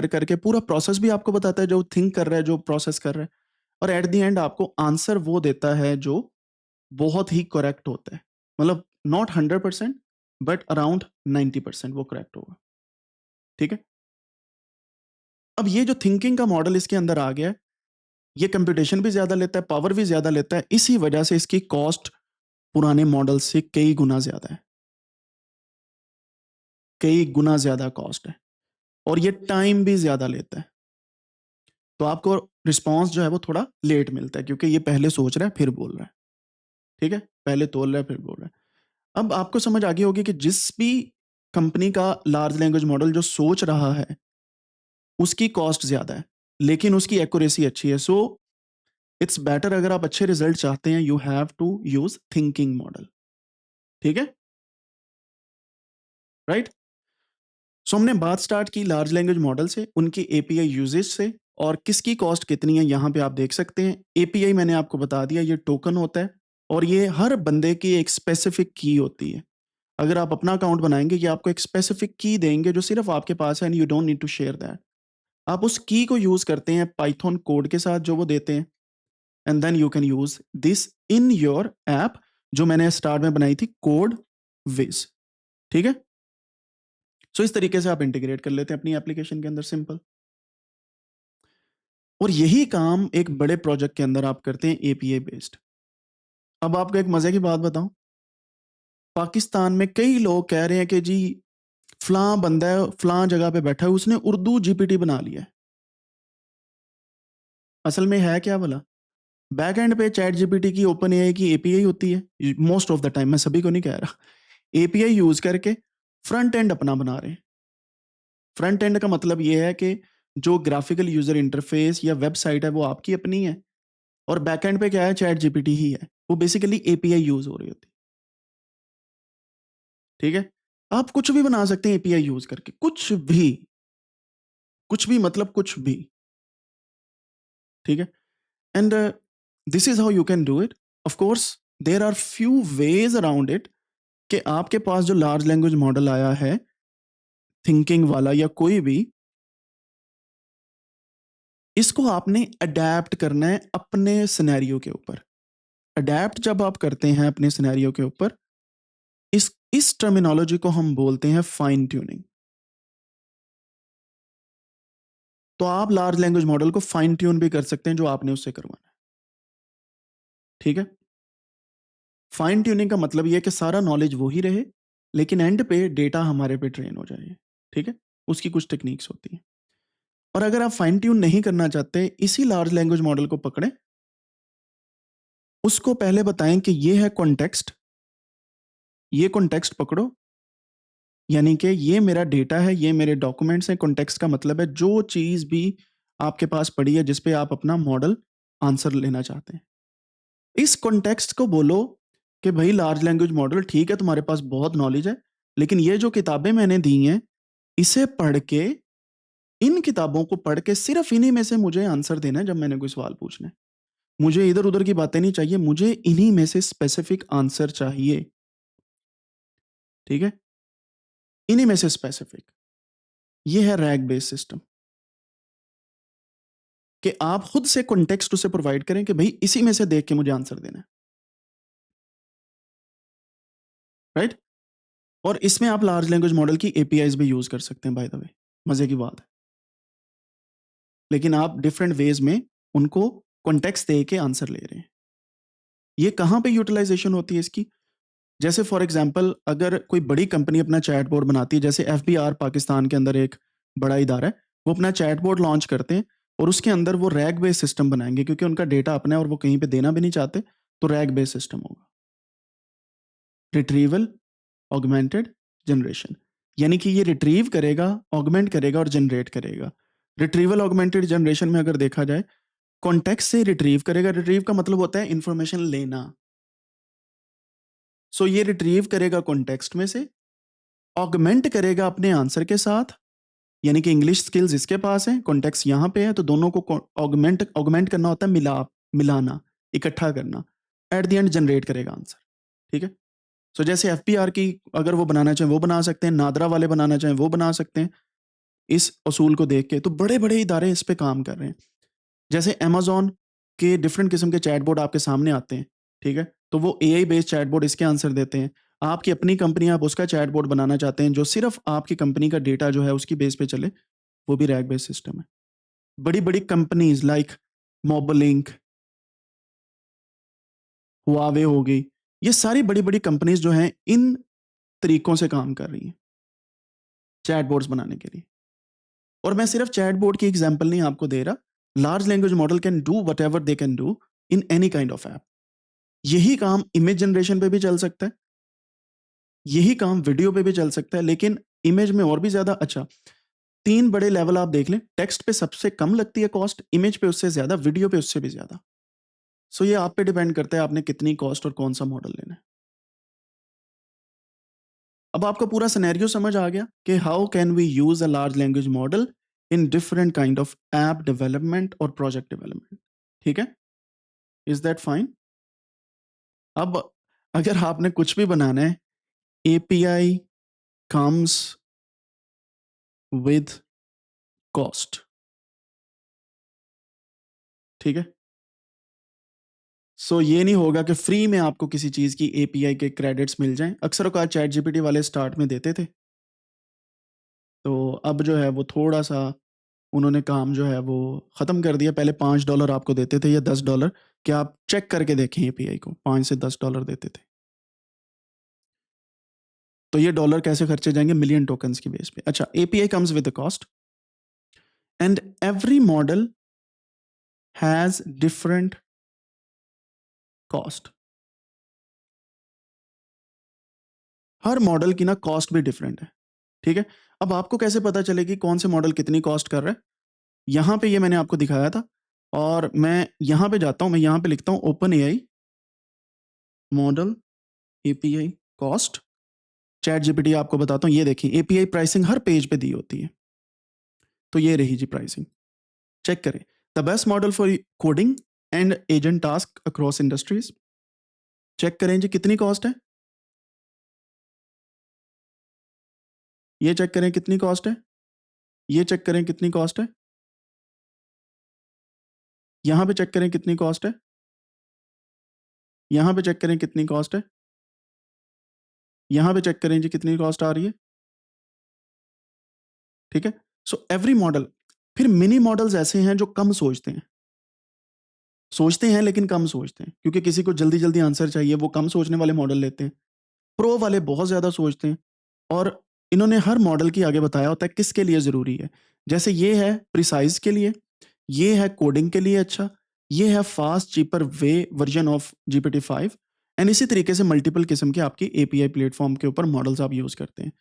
करके पूरा प्रोसेस भी आपको बताता है जो थिंक कर रहा है, जो प्रोसेस कर रहा है, और एट द एंड आपको आंसर वो देता है जो बहुत ही करेक्ट होता है। मतलब नॉट 100% बट अराउंड 90% वो करेक्ट होगा। ठीक है, अब ये जो थिंकिंग का मॉडल इसके अंदर आ गया है, ये कंप्यूटेशन भी ज्यादा लेता है, पावर भी ज्यादा लेता है, इसी वजह से इसकी कॉस्ट पुराने मॉडल से कई गुना ज्यादा है, कई गुना ज्यादा कॉस्ट है, और ये टाइम भी ज्यादा लेता है। तो आपको रिस्पॉन्स जो है वो थोड़ा लेट मिलता है क्योंकि ये पहले सोच रहा है फिर बोल रहा है। ठीक है, पहले तोल रहा है फिर बोल रहा है। अब आपको समझ आ गई होगी कि जिस भी कंपनी का लार्ज लैंग्वेज मॉडल जो सोच रहा है उसकी कॉस्ट ज्यादा है लेकिन उसकी एक्यूरेसी अच्छी है। सो इट्स बेटर, अगर आप अच्छे रिजल्ट चाहते हैं you have to use thinking model. ठीक है, राइट। सो हमने बात स्टार्ट की लार्ज लैंग्वेज मॉडल से, उनकी एपीआई यूजेज से, और किसकी कॉस्ट कितनी है यहां पे आप देख सकते हैं। एपीआई मैंने आपको बता दिया, ये टोकन होता है और ये हर बंदे की एक स्पेसिफिक की होती है। अगर आप अपना अकाउंट बनाएंगे ये आपको एक स्पेसिफिक की देंगे जो सिर्फ आपके पास है and you don't need to share that. आप उस की को यूज करते हैं पाइथन कोड के साथ जो वो देते हैं, and then you can use this in your app जो मैंने स्टार्ट में बनाई थी, कोड विज। ठीक है, सो इस तरीके से आप इंटीग्रेट कर लेते हैं अपनी एप्लीकेशन के अंदर, सिंपल। और यही काम एक बड़े प्रोजेक्ट के अंदर आप करते हैं एपीआई बेस्ड। अब आपको एक मजे की बात बताऊं, पाकिस्तान में कई लोग कह रहे हैं कि जी फलां बंदा है फलां जगह पे बैठा है, उसने उर्दू जीपीटी बना लिया है। असल में है क्या बोला, बैक एंड पे चैट जीपीटी की ओपन एआई की एपीआई होती है मोस्ट ऑफ द टाइम, मैं सभी को नहीं कह रहा, एपीआई यूज करके फ्रंट एंड अपना बना रहे हैं। फ्रंट एंड का मतलब ये है कि जो ग्राफिकल यूजर इंटरफेस या वेबसाइट है वो आपकी अपनी है, और बैक एंड पे क्या है, चैट जीपीटी ही है, वो बेसिकली एपीआई यूज हो रही होती है। ठीक है, आप कुछ भी बना सकते हैं एपीआई यूज करके, कुछ भी मतलब कुछ भी। ठीक है, and this is how you can do it. Of course there are few ways around it, कि आपके पास जो लार्ज लैंग्वेज मॉडल आया है थिंकिंग वाला या कोई भी, इसको आपने अडेप्ट करना है अपने सिनेरियो के ऊपर। अडेप्ट जब आप करते हैं अपने सिनेरियो के ऊपर, इस टर्मिनोलॉजी को हम बोलते हैं फाइन ट्यूनिंग। तो आप लार्ज लैंग्वेज मॉडल को फाइन ट्यून भी कर सकते हैं जो आपने उससे करवाना है। ठीक है, फाइन ट्यूनिंग का मतलब यह कि सारा नॉलेज वही रहे, लेकिन एंड पे डेटा हमारे पे ट्रेन हो जाए। ठीक है, उसकी कुछ टेक्निक्स होती हैं। और अगर आप फाइन ट्यून नहीं करना चाहते, इसी लार्ज लैंग्वेज मॉडल को पकड़ें, उसको पहले बताएं कि ये है कॉन्टेक्स्ट, ये कॉन्टेक्स्ट पकड़ो, यानी कि ये मेरा डेटा है, ये मेरे डॉक्यूमेंट्स हैं। कॉन्टेक्स्ट का मतलब है जो चीज भी आपके पास पड़ी है जिस पे आप अपना मॉडल आंसर लेना चाहते हैं। इस कॉन्टेक्स्ट को बोलो कि भाई लार्ज लैंग्वेज मॉडल ठीक है, तुम्हारे पास बहुत नॉलेज है, लेकिन ये जो किताबें मैंने दी हैं, इसे पढ़ के, इन किताबों को पढ़ के सिर्फ इन्हीं में से मुझे आंसर देना है जब मैंने कोई सवाल पूछना है। मुझे इधर उधर की बातें नहीं चाहिए, मुझे इन्हीं में से स्पेसिफिक आंसर चाहिए। ठीक है, इन्हीं में से स्पेसिफिक। ये है रैग बेस्ड सिस्टम, कि आप खुद से कॉन्टेक्स्ट उसे प्रोवाइड करें कि भाई इसी में से देख के मुझे आंसर देना है। राइट, और इसमें आप लार्ज लैंग्वेज मॉडल की एपीआईज भी यूज कर सकते हैं, बाय द वे, मजे की बात है। लेकिन आप डिफरेंट वेज में उनको कॉन्टेक्स्ट दे के आंसर ले रहे हैं। ये कहां पे यूटिलाइजेशन होती है इसकी, जैसे फॉर एग्जांपल अगर कोई बड़ी कंपनी अपना चैटबॉट बनाती है, जैसे एफबीआर पाकिस्तान के अंदर एक बड़ा इदारा है, वो अपना चैटबॉट लॉन्च करते हैं और उसके अंदर वो रैग बेस्ड सिस्टम बनाएंगे, क्योंकि उनका डेटा अपना है और वो कहीं पे देना भी नहीं चाहते, तो रैग बेस्ड सिस्टम होगा, रिट्रीवल ऑगमेंटेड जनरेशन। यानी कि ये रिट्रीव करेगा, ऑगमेंट करेगा और जनरेट करेगा। रिट्रीवल ऑगमेंटेड जनरेशन में अगर देखा जाए, कॉन्टेक्स्ट से रिट्रीव करेगा। रिट्रीव का मतलब होता है इंफॉर्मेशन लेना। सो ये रिट्रीव करेगा कॉन्टेक्स्ट में से, ऑगमेंट करेगा अपने आंसर के साथ, यानी कि इंग्लिश स्किल्स इसके पास है, कॉन्टेक्स्ट यहाँ पे है, तो दोनों को ऑगमेंट ऑगमेंट करना होता है, मिलाना, इकट्ठा करना, एट द एंड जनरेट करेगा आंसर। ठीक है, सो जैसे एफपीआर की अगर वो बनाना चाहें वो बना सकते हैं, नादरा वाले बनाना चाहें वो बना सकते हैं, इस असूल को देख के। तो बड़े बड़े इदारे इस पे काम कर रहे हैं। जैसे अमेजोन के डिफरेंट किस्म के चैटबोर्ड आपके सामने आते हैं। ठीक है, तो वो एआई बेस्ड चैटबोर्ड इसके आंसर देते हैं। आपकी अपनी कंपनी, आप उसका चैटबोर्ड बनाना चाहते हैं जो सिर्फ आपकी कंपनी का डेटा जो है उसकी बेस पे चले, वो भी रैग बेस्ड सिस्टम है। बड़ी बड़ी कंपनीज लाइक मोबलिंक, हुआवे हो गई, ये सारी बड़ी बड़ी कंपनीज जो हैं इन तरीकों से काम कर रही हैं चैटबोर्ड्स बनाने के लिए। और मैं सिर्फ चैटबोर्ड की एग्जांपल नहीं आपको दे रहा, large language model can do what ever they can do in any kind of app. यही काम इमेज जनरेशन पे भी चल सकता है, यही काम वीडियो पे भी चल सकता है, लेकिन इमेज में और भी ज्यादा। अच्छा, तीन बड़े लेवल आप देख लें, टेक्स्ट पे सबसे कम लगती है कॉस्ट, इमेज पे उससे ज्यादा, वीडियो पे उससे भी ज्यादा। सो ये आप पे डिपेंड करता है आपने कितनी कॉस्ट और कौन सा मॉडल लेना है। अब आपको पूरा सिनेरियो समझ आ गया कि how can we use a large language model in different kind of app development और प्रोजेक्ट डेवलपमेंट। ठीक है, इज दैट फाइन? अब अगर आपने कुछ भी बनाना है, एपीआई कम्स विद कॉस्ट। ठीक है? सो ये नहीं होगा कि फ्री में आपको किसी चीज़ की एपीआई के क्रेडिट्स मिल जाएँ। अक्सर औक़ात चैट जीपीटी वाले स्टार्ट में देते थे। तो अब जो है वो थोड़ा-सा उन्होंने काम जो है वो ख़त्म कर दिया। पहले $5 आपको देते थे या $10 कि आप चेक करके देखें एपीआई को, 5 से $10 देते थे। तो ये डॉलर कैसे खर्चे जाएँगे? मिलियन टोकन्स की बेस पे। अच्छा, API comes with a cost and every model has different cost. Her model की ना कॉस्ट भी डिफरेंट है, ठीक है? अब आपको कैसे पता चलेगी कौन से मॉडल कितनी कॉस्ट कर रहा है? यहाँ पे ये मैंने आपको दिखाया था और मैं यहाँ पे जाता हूँ, मैं यहाँ पे लिखता हूँ open AI model API cost, chat GPT आपको बताता हूँ, ये देखिए एपीआई प्राइसिंग हर पेज पे दी होती है। तो ये रही जी प्राइसिंग, चेक करें। The best model for coding and agent task across industries, check करें जी कितनी कॉस्ट है, ये चेक करें कितनी कॉस्ट है, ये चेक करें कितनी कॉस्ट है, यहाँ पे चेक करें कितनी कॉस्ट है, यहाँ पे चेक करें कितनी कॉस्ट है, यहाँ पे चेक करें जी कितनी कॉस्ट आ रही है, ठीक है? सो एवरी मॉडल, फिर मिनी मॉडल्स ऐसे हैं जो कम सोचते हैं लेकिन कम सोचते हैं, क्योंकि किसी को जल्दी-जल्दी आंसर चाहिए, वो कम सोचने वाले मॉडल लेते हैं। प्रो वाले बहुत ज़्यादा सोचते हैं और इन्होंने हर मॉडल की आगे बताया होता है किसके लिए ज़रूरी है। जैसे ये है प्रिसाइज़ के लिए, ये है कोडिंग के लिए अच्छा, ये है fast cheaper way version of GPT-5 and इसी तरीके से मल्टीपल किस्म के आपकी एपीआई प्लेटफ़ॉर्म के ऊपर मॉडल्स आप यूज़ करते हैं।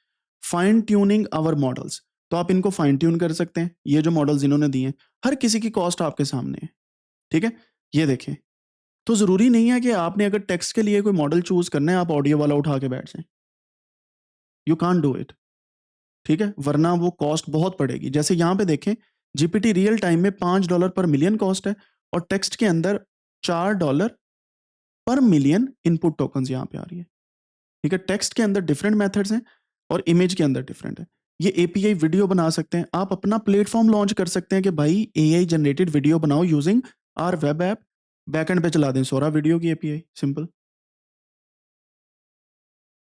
फाइन ट्यूनिंग आवर मॉडल्स, तो आप इनको फाइन ट्यून कर सकते हैं। ये जो मॉडल्स इन्होंने दिए हैं, हर किसी की कॉस्ट आपके सामने है, ठीक है? ये देखें, तो ज़रूरी नहीं है कि आपने अगर टेक्स्ट के लिए कोई मॉडल चूज़ करना है, आप ऑडियो वाला उठा के बैठ जाएँ। यू कांट डू इट, ठीक है? वरना वो कॉस्ट बहुत पड़ेगी। जैसे यहाँ पे देखें, जीपीटी रियल टाइम में $5 पर मिलियन कॉस्ट है और टेक्स्ट के अंदर $4 पर मिलियन इनपुट टोकन्स यहाँ पे आ रही है, ठीक है? टेक्स्ट के अंदर डिफरेंट मेथड्स हैं और इमेज के अंदर डिफरेंट है। ये एपीआई वीडियो बना सकते हैं, आप अपना प्लेटफ़ॉर्म लॉन्च कर सकते हैं कि भाई एआई जनरेटेड वीडियो बनाओ using our web app, backend पे चला दें सोरा वीडियो की एपीआई, सिंपल।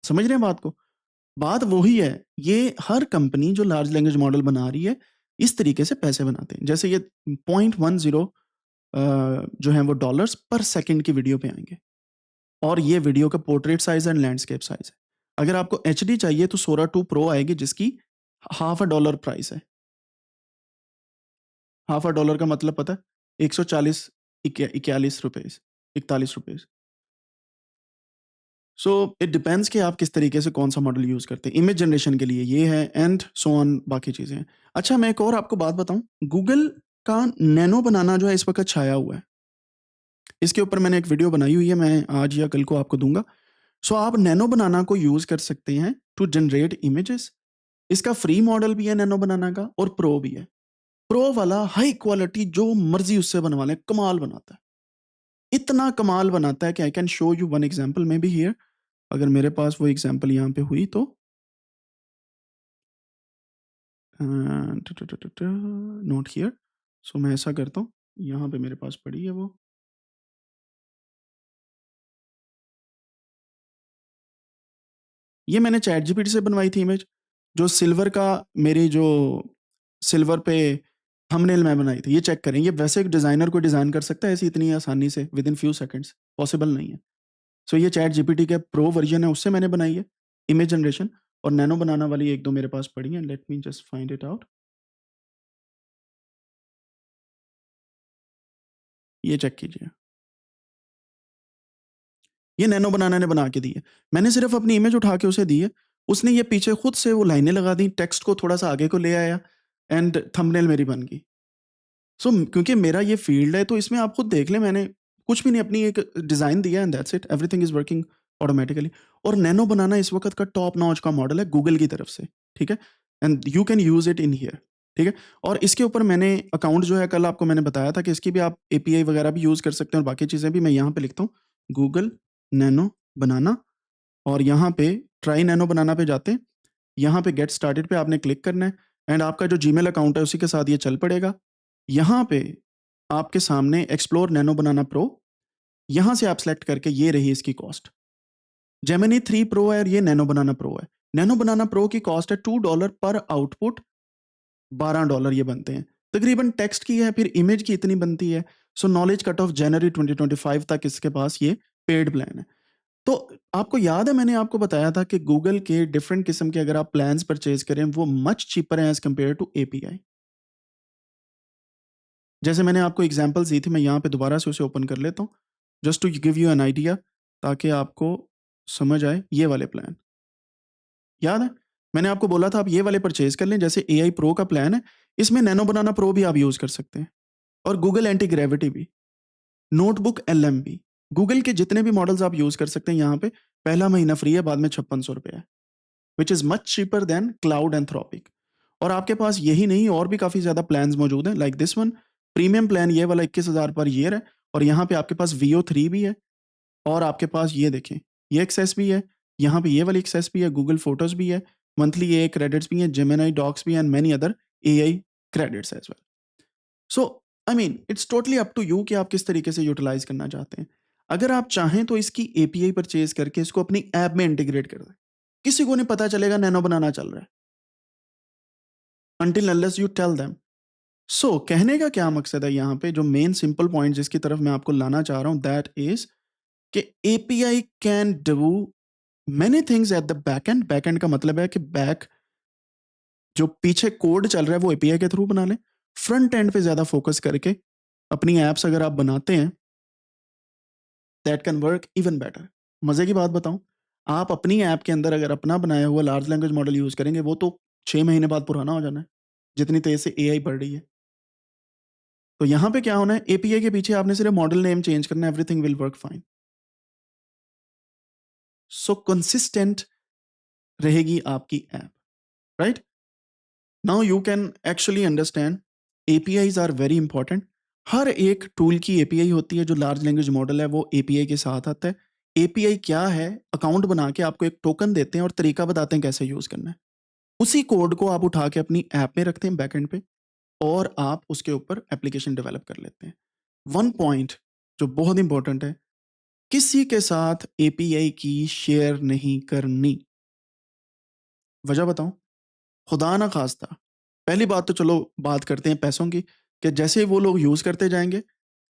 समझ रहे हैं बात को? बात वही है, ये हर कंपनी जो लार्ज लैंग्वेज मॉडल बना रही है, इस तरीके से पैसे बनाते हैं। जैसे ये 0.10 जो हैं वो डॉलर्स पर सेकंड की वीडियो पे आएँगे और ये वीडियो का portrait size and landscape size है। अगर आपको एचडी चाहिए तो सोरा 2 प्रो आएगी जिसकी हाफ अ डॉलर प्राइस है। हाफ अ डॉलर का मतलब पता है? 140 ₹41 ₹41। सो इट डिपेंड्स कि आप किस तरीके से कौन-सा मॉडल यूज़ करते हैं। इमेज जनरेशन के लिए ये है एंड सो ऑन बाकी चीज़ें हैं। अच्छा मैं एक और आपको बात बताऊँ, गूगल का नैनो बनाना जो है इस वक़्त छाया हुआ है। इसके ऊपर मैंने एक वीडियो बनाई हुई है, मैं आज या कल को आपको दूँगा। सो आप नैनो बनाना को यूज़ कर सकते हैं टू जनरेट इमेजेस। इसका फ्री मॉडल भी है नैनो बनाना का और प्रो भी है। प्रो वाला हाई क्वालिटी जो मर्ज़ी उससे बनवा लें, कमाल बनाता है। इतना कमाल बनाता है कि I can show you one example may be here, अगर मेरे पास वो एग्ज़ाम्पल यहाँ पे हुई तो नॉट हियर। सो मैं ऐसा करता हूँ, यहाँ पे मेरे पास पड़ी है वो। ये मैंने चैट जीपीटी से बनवाई थी इमेज, जो सिल्वर का मेरी जो सिल्वर पे थंबनेल मैं बनाई थी। ये चेक करें, ये वैसे एक डिज़ाइनर कोई डिज़ाइन कर सकता है ऐसी इतनी आसानी से with in few seconds? Possible नहीं है। सो ये चैट जीपीटी का प्रो वर्ज़न है, उससे मैंने बनाई है इमेज जनरेशन और नैनो बनाना वाली 1-2 मेरे पास पड़ी हैं। Let me just find it out. ये चेक कीजिए। ये नैनो बनाना ने बना के दी है। मैंने सिर्फ़ अपनी इमेज उठा के उसे दी है। उसने ये पीछे खुद से वो लाइनें लगा दी, टेक्स्ट को थोड़ा-सा आगे को ले आया एंड थंबनेल मेरी बन गई। सो क्योंकि मेरा ये फ़ील्ड है तो इसमें आप खुद देख लें, मैंने कुछ भी नहीं, अपनी एक डिज़ाइन दिया and that's it, everything is working automatically. और नैनो बनाना इस वक़्त का टॉप नॉच का मॉडल है गूगल की तरफ से, ठीक है? And you can use it in here, ठीक है? और इसके ऊपर मैंने अकाउंट जो है कल आपको मैंने बताया था कि इसकी भी आप एपीआई वगैरह भी यूज़ कर सकते हैं और बाकी चीज़ें भी। मैं यहाँ पे लिखता हूँ गूगल नैनो बनाना और यहाँ पे ट्राई नैनो बनाना पे जाते हैं। यहाँ पे गेट स्टार्टेड पे आपने क्लिक करना है एंड आपका जो जीमेल अकाउंट है उसी के साथ ये चल पड़ेगा। यहाँ पे आपके सामने एक्सप्लोर नैनो बनाना प्रो, यहां से आप सेलेक्ट करके ये रही इसकी कॉस्ट। जेमिनी 3 प्रो है और ये नैनो बनाना प्रो है। नैनो बनाना प्रो की कॉस्ट है $2 पर आउटपुट, $12 ये बनते हैं। तकरीबन टेक्स्ट की है, फिर इमेज की इतनी बनती है। सो नॉलेज कट ऑफ जनवरी 2025 तक इसके पास ये पेड प्लान है। तो आपको याद है मैंने आपको बताया था कि गूगल के डिफरेंट किस्म के अगर आप प्लान्स परचेज करें वो मच चीपर हैं एज कंपेयर टू एपीआई। जैसे मैंने आपको एग्जांपल्स दी थी, मैं यहाँ पे दोबारा से उसे ओपन कर लेता हूँ just to give you an idea, ताकि आपको समझ आए। ये वाले प्लान याद है, मैंने आपको बोला था आप ये वाले परचेज कर लें। जैसे एआई प्रो का प्लान है, इसमें नैनो बनाना प्रो भी आप यूज कर सकते हैं, और गूगल एंटी ग्रेविटी भी, नोटबुक एलएम भी। गूगल के जितने भी मॉडल्स आप यूज कर सकते हैं यहाँ पे। पहला महीना फ्री है, बाद में 5600 रुपये है, which is much cheaper than cloud Anthropic. और आपके पास यही नहीं, और भी काफी ज्यादा प्लान मौजूद हैं, like this one. Premium plan ये वाला 21,000 पर ईयर है, और यहाँ पे आपके पास VO3 भी है, और आपके पास ये देखें ये एक्सेस भी है, यहाँ पे ये वाली एक्सेस भी है, गूगल फोटोज भी है, मंथली ए क्रेडिट्स भी हैं, जेमिनी डॉक्स भी हैं, and many other AI credits as well. So I mean it's totally up to you कि आप किस तरीके से यूटिलाइज करना चाहते हैं। अगर आप चाहें तो इसकी API परचेज करके इसको अपनी ऐप में इंटीग्रेट कर दें, किसी को नहीं पता चलेगा नैनो बनाना चल रहा है, until unless you tell them. सो कहने का क्या मकसद है यहाँ पे, जो मेन सिंपल पॉइंट जिसकी तरफ मैं आपको लाना चाह रहा हूँ, दैट इज कि API can do many things at the back and. Back and का मतलब है कि बैक जो पीछे कोड चल रहा है वो API के थ्रू बना लें। फ्रंट एंड पे ज्यादा फोकस करके अपनी एप्स अगर आप बनाते हैं, that can work even better. मजे की बात बताऊं, आप अपनी ऐप के अंदर अगर अपना बनाया हुआ लार्ज लैंग्वेज मॉडल यूज करेंगे, वो तो 6 महीने बाद पुराना हो जाना है, जितनी तेज से AI बढ़ रही है। तो यहाँ पे क्या होना है, API के पीछे आपने सिर्फ मॉडल नेम चेंज करना है, everything will work fine. So consistent रहेगी आपकी app, right? Now you can actually understand APIs are very important. हर एक टूल की API होती है, जो लार्ज लैंग्वेज मॉडल है वो API के साथ आता है। API क्या है, अकाउंट बना के आपको एक टोकन देते हैं और तरीका बताते हैं कैसे यूज करना है। उसी कोड को आप उठा के अपनी ऐप में रखते हैं बैकएंड पे, और आप उसके ऊपर एप्लीकेशन डेवलप कर लेते हैं। वन पॉइंट जो बहुत इंपॉर्टेंट है, किसी के साथ API की शेयर नहीं करनी। वजह बताऊं, खुदा ना खास्ता। पहली बात तो चलो बात करते हैं पैसों की, कि जैसे ही वो लोग यूज करते जाएंगे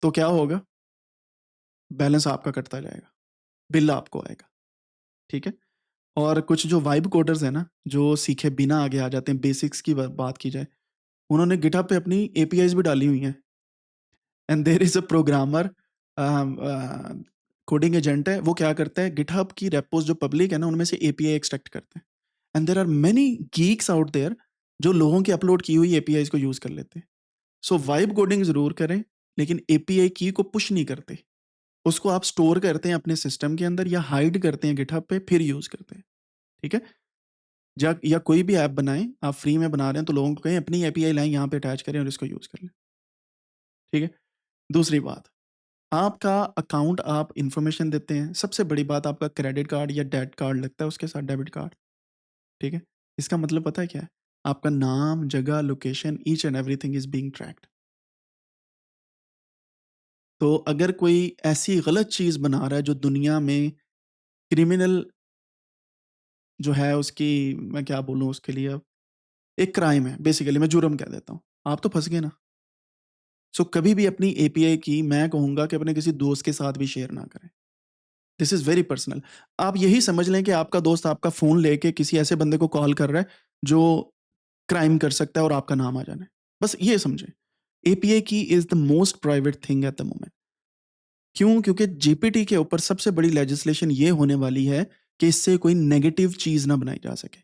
तो क्या होगा, बैलेंस आपका कटता जाएगा, बिल आपको आएगा, ठीक है। और कुछ जो वाइब कोडर्स है ना, जो सीखे बिना आगे आ जाते हैं, बेसिक्स की बात की जाए, उन्होंने गिटहब पे अपनी APIs भी डाली हुई हैं। And there is a programmer, coding agent है, वो क्या करता है, गिटहब की रेपोज जो पब्लिक है ना, उनमें से API एक्सट्रैक्ट करते हैं। And there are many geeks out there जो लोगों की अपलोड की हुई APIs को यूज कर लेते हैं। सो वाइब कोडिंग जरूर करें, लेकिन API की को पुश नहीं करते। उसको आप स्टोर करते हैं अपने सिस्टम के अंदर, या हाइड करते हैं गिटहब पे, फिर यूज करते हैं, ठीक है। या कोई भी ऐप बनाएं, आप फ्री में बना रहे हैं तो लोगों को कहें अपनी API लाएं, यहाँ पे अटैच करें और इसको यूज कर लें, ठीक है। दूसरी बात, आपका अकाउंट आप इंफॉर्मेशन देते हैं, सबसे बड़ी बात आपका क्रेडिट कार्ड या डेबिट कार्ड लगता है उसके साथ, डेबिट कार्ड, ठीक है। इसका मतलब पता है क्या है, आपका नाम, जगह, location, each and everything is being tracked. तो अगर कोई ऐसी गलत चीज बना रहा है जो दुनिया में क्रिमिनल जो है उसकी, मैं क्या बोलूं उसके लिए, अब एक क्राइम है बेसिकली, मैं जुर्म कह देता हूँ, आप तो फंस गए ना। सो कभी भी अपनी API की, मैं कहूंगा कि अपने किसी दोस्त के साथ भी शेयर ना करें। This is very personal. आप यही समझ लें कि आपका दोस्त आपका फोन लेके किसी ऐसे बंदे को कॉल कर रहा है जो क्राइम कर सकता है और आपका नाम आ जाना है, बस ये समझें। API की is the most private thing at the moment. क्यों? क्योंकि GPT के ऊपर सबसे बड़ी लेजिस्लेशन ये होने वाली है कि इससे कोई नेगेटिव चीज ना बनाई जा सके।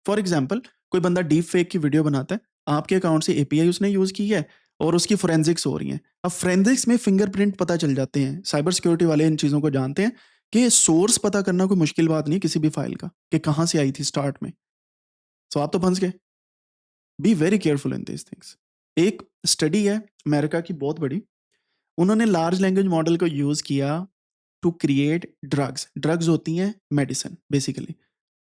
फॉर एग्जाम्पल, कोई बंदा डीप फेक की वीडियो बनाता है, आपके अकाउंट से API उसने यूज की है, और उसकी फोरेंसिक्स हो रही है। अब फोरेंसिक्स में फिंगरप्रिंट पता चल जाते हैं, साइबर सिक्योरिटी वाले इन चीजों को जानते हैं कि सोर्स पता करना कोई मुश्किल बात नहीं किसी भी फाइल का, कि कहां से आई थी स्टार्ट में। सो आप तो फंस गए। B very careful in this things. एक स्टडी है अमेरिका की बहुत बड़ी, उन्होंने लार्ज लैंग्वेज मॉडल को यूज किया टू क्रिएट ड्रग्स। ड्रग्स होती हैं मेडिसिन बेसिकली,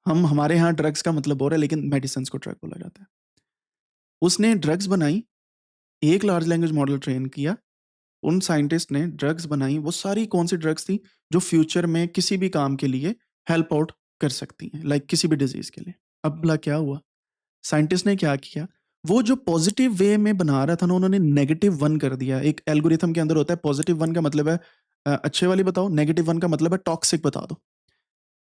हम हमारे यहाँ ड्रग्स का मतलब हो रहा है, लेकिन मेडिसिन को ड्रग बोला जाता है। उसने ड्रग्स बनाई, एक लार्ज लैंग्वेज मॉडल ट्रेन किया, उन साइंटिस्ट ने ड्रग्स बनाई, वो सारी कौन-सी ड्रग्स थी, जो फ्यूचर में किसी भी काम के लिए हेल्प आउट कर सकती हैं, लाइक किसी भी डिज़ीज़ के लिए। अब भला क्या हुआ? साइंटिस्ट ने क्या किया, वो जो पॉज़िटिव वे में बना रहा था ना, उन्होंने नेगेटिव 1 कर दिया। एक एल्गोरिथम के अंदर होता है, पॉज़िटिव 1 का मतलब है अच्छे वाली बताओ, नेगेटिव 1 का मतलब है टॉक्सिक बता दो।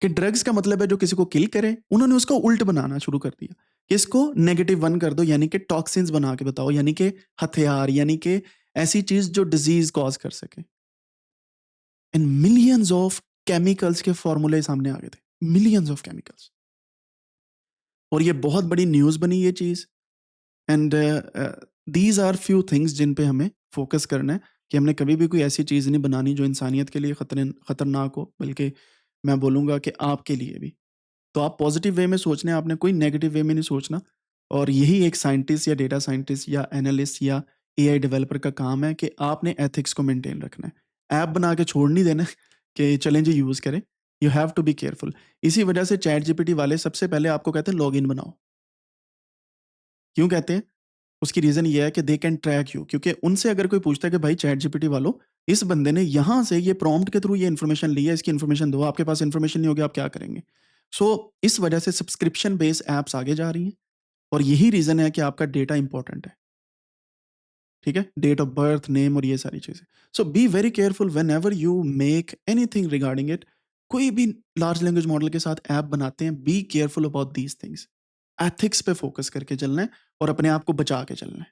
कि ड्रग्स का मतलब है जो किसी को किल करे, उन्होंने उसको उल्ट बनाना शुरू कर दिया। इसको नेगेटिव 1 कर दो, यानी कि टॉक्सिन्स बना के बताओ, यानी कि हथियार, यानी कि ऐसी चीज़ जो डिज़ीज़ कॉज़ कर सके। एंड मिलियंस ऑफ केमिकल्स के फ़ॉर्मूले सामने आ गए थे। Millions of chemicals. और ये बहुत बड़ी न्यूज़ बनी ये चीज़। And these are few things जिन पे हमें फ़ोकस करना है कि हमने कभी भी कोई ऐसी चीज़ नहीं बनानी जो इंसानियत के लिए खतरनाक हो, बल्कि मैं बोलूँगा कि आपके लिए भी। तो आप पॉजिटिव वे में सोचना है, आपने कोई नेगेटिव वे में नहीं सोचना। और यही एक साइंटिस्ट या डेटा साइंटिस्ट या एनालिस्ट या एआई डेवलपर का काम है कि आपने एथिक्स को मेंटेन रखना है। ऐप बना के छोड़ नहीं देना कि चलें जी यूज़ करें। You have to be careful. इसी वजह से चैट जीपीटी वाले सबसे पहले आपको कहते हैं लॉगिन बनाओ। क्यों कहते हैं? उसकी रीज़न ये है कि दे कैन ट्रैक यू, क्योंकि उनसे अगर कोई पूछता है कि भाई चैट जीपीटी वालों, इस बंदे ने यहाँ से ये प्रॉम्प्ट के थ्रू ये इन्फॉर्मेशन ली है, इसकी इन्फॉर्मेशन दो, आपके पास इन्फॉर्मेशन नहीं होगी आप क्या करेंगे? इस वजह से सब्सक्रिप्शन बेस्ड ऐप्स आगे जा रही हैं और यही रीज़न है कि आपका डेटा इंपॉर्टेंट है, ठीक है? डेट ऑफ बर्थ, नेम और ये सारी चीज़ें। So be very careful whenever you make anything regarding it. कोई भी लार्ज लैंग्वेज मॉडल के साथ ऐप बनाते हैं, be careful about these things. Ethics पे फोकस करके चलना है और अपने आप को बचा के चलना है।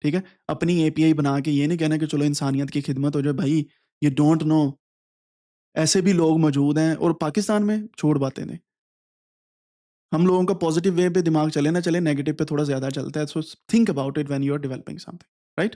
ठीक है? अपनी एपीआई बना के ये नहीं कहना कि चलो इंसानियत की खिदमत हो जाए भाई, यू डोंट नो ऐसे भी लोग मौजूद हैं। और पाकिस्तान में छोड़ बातें दें। हम लोगों का पॉजिटिव वे पे दिमाग चले ना चले, नेगेटिव पे थोड़ा ज़्यादा चलता है। So think about it when you are developing something, right?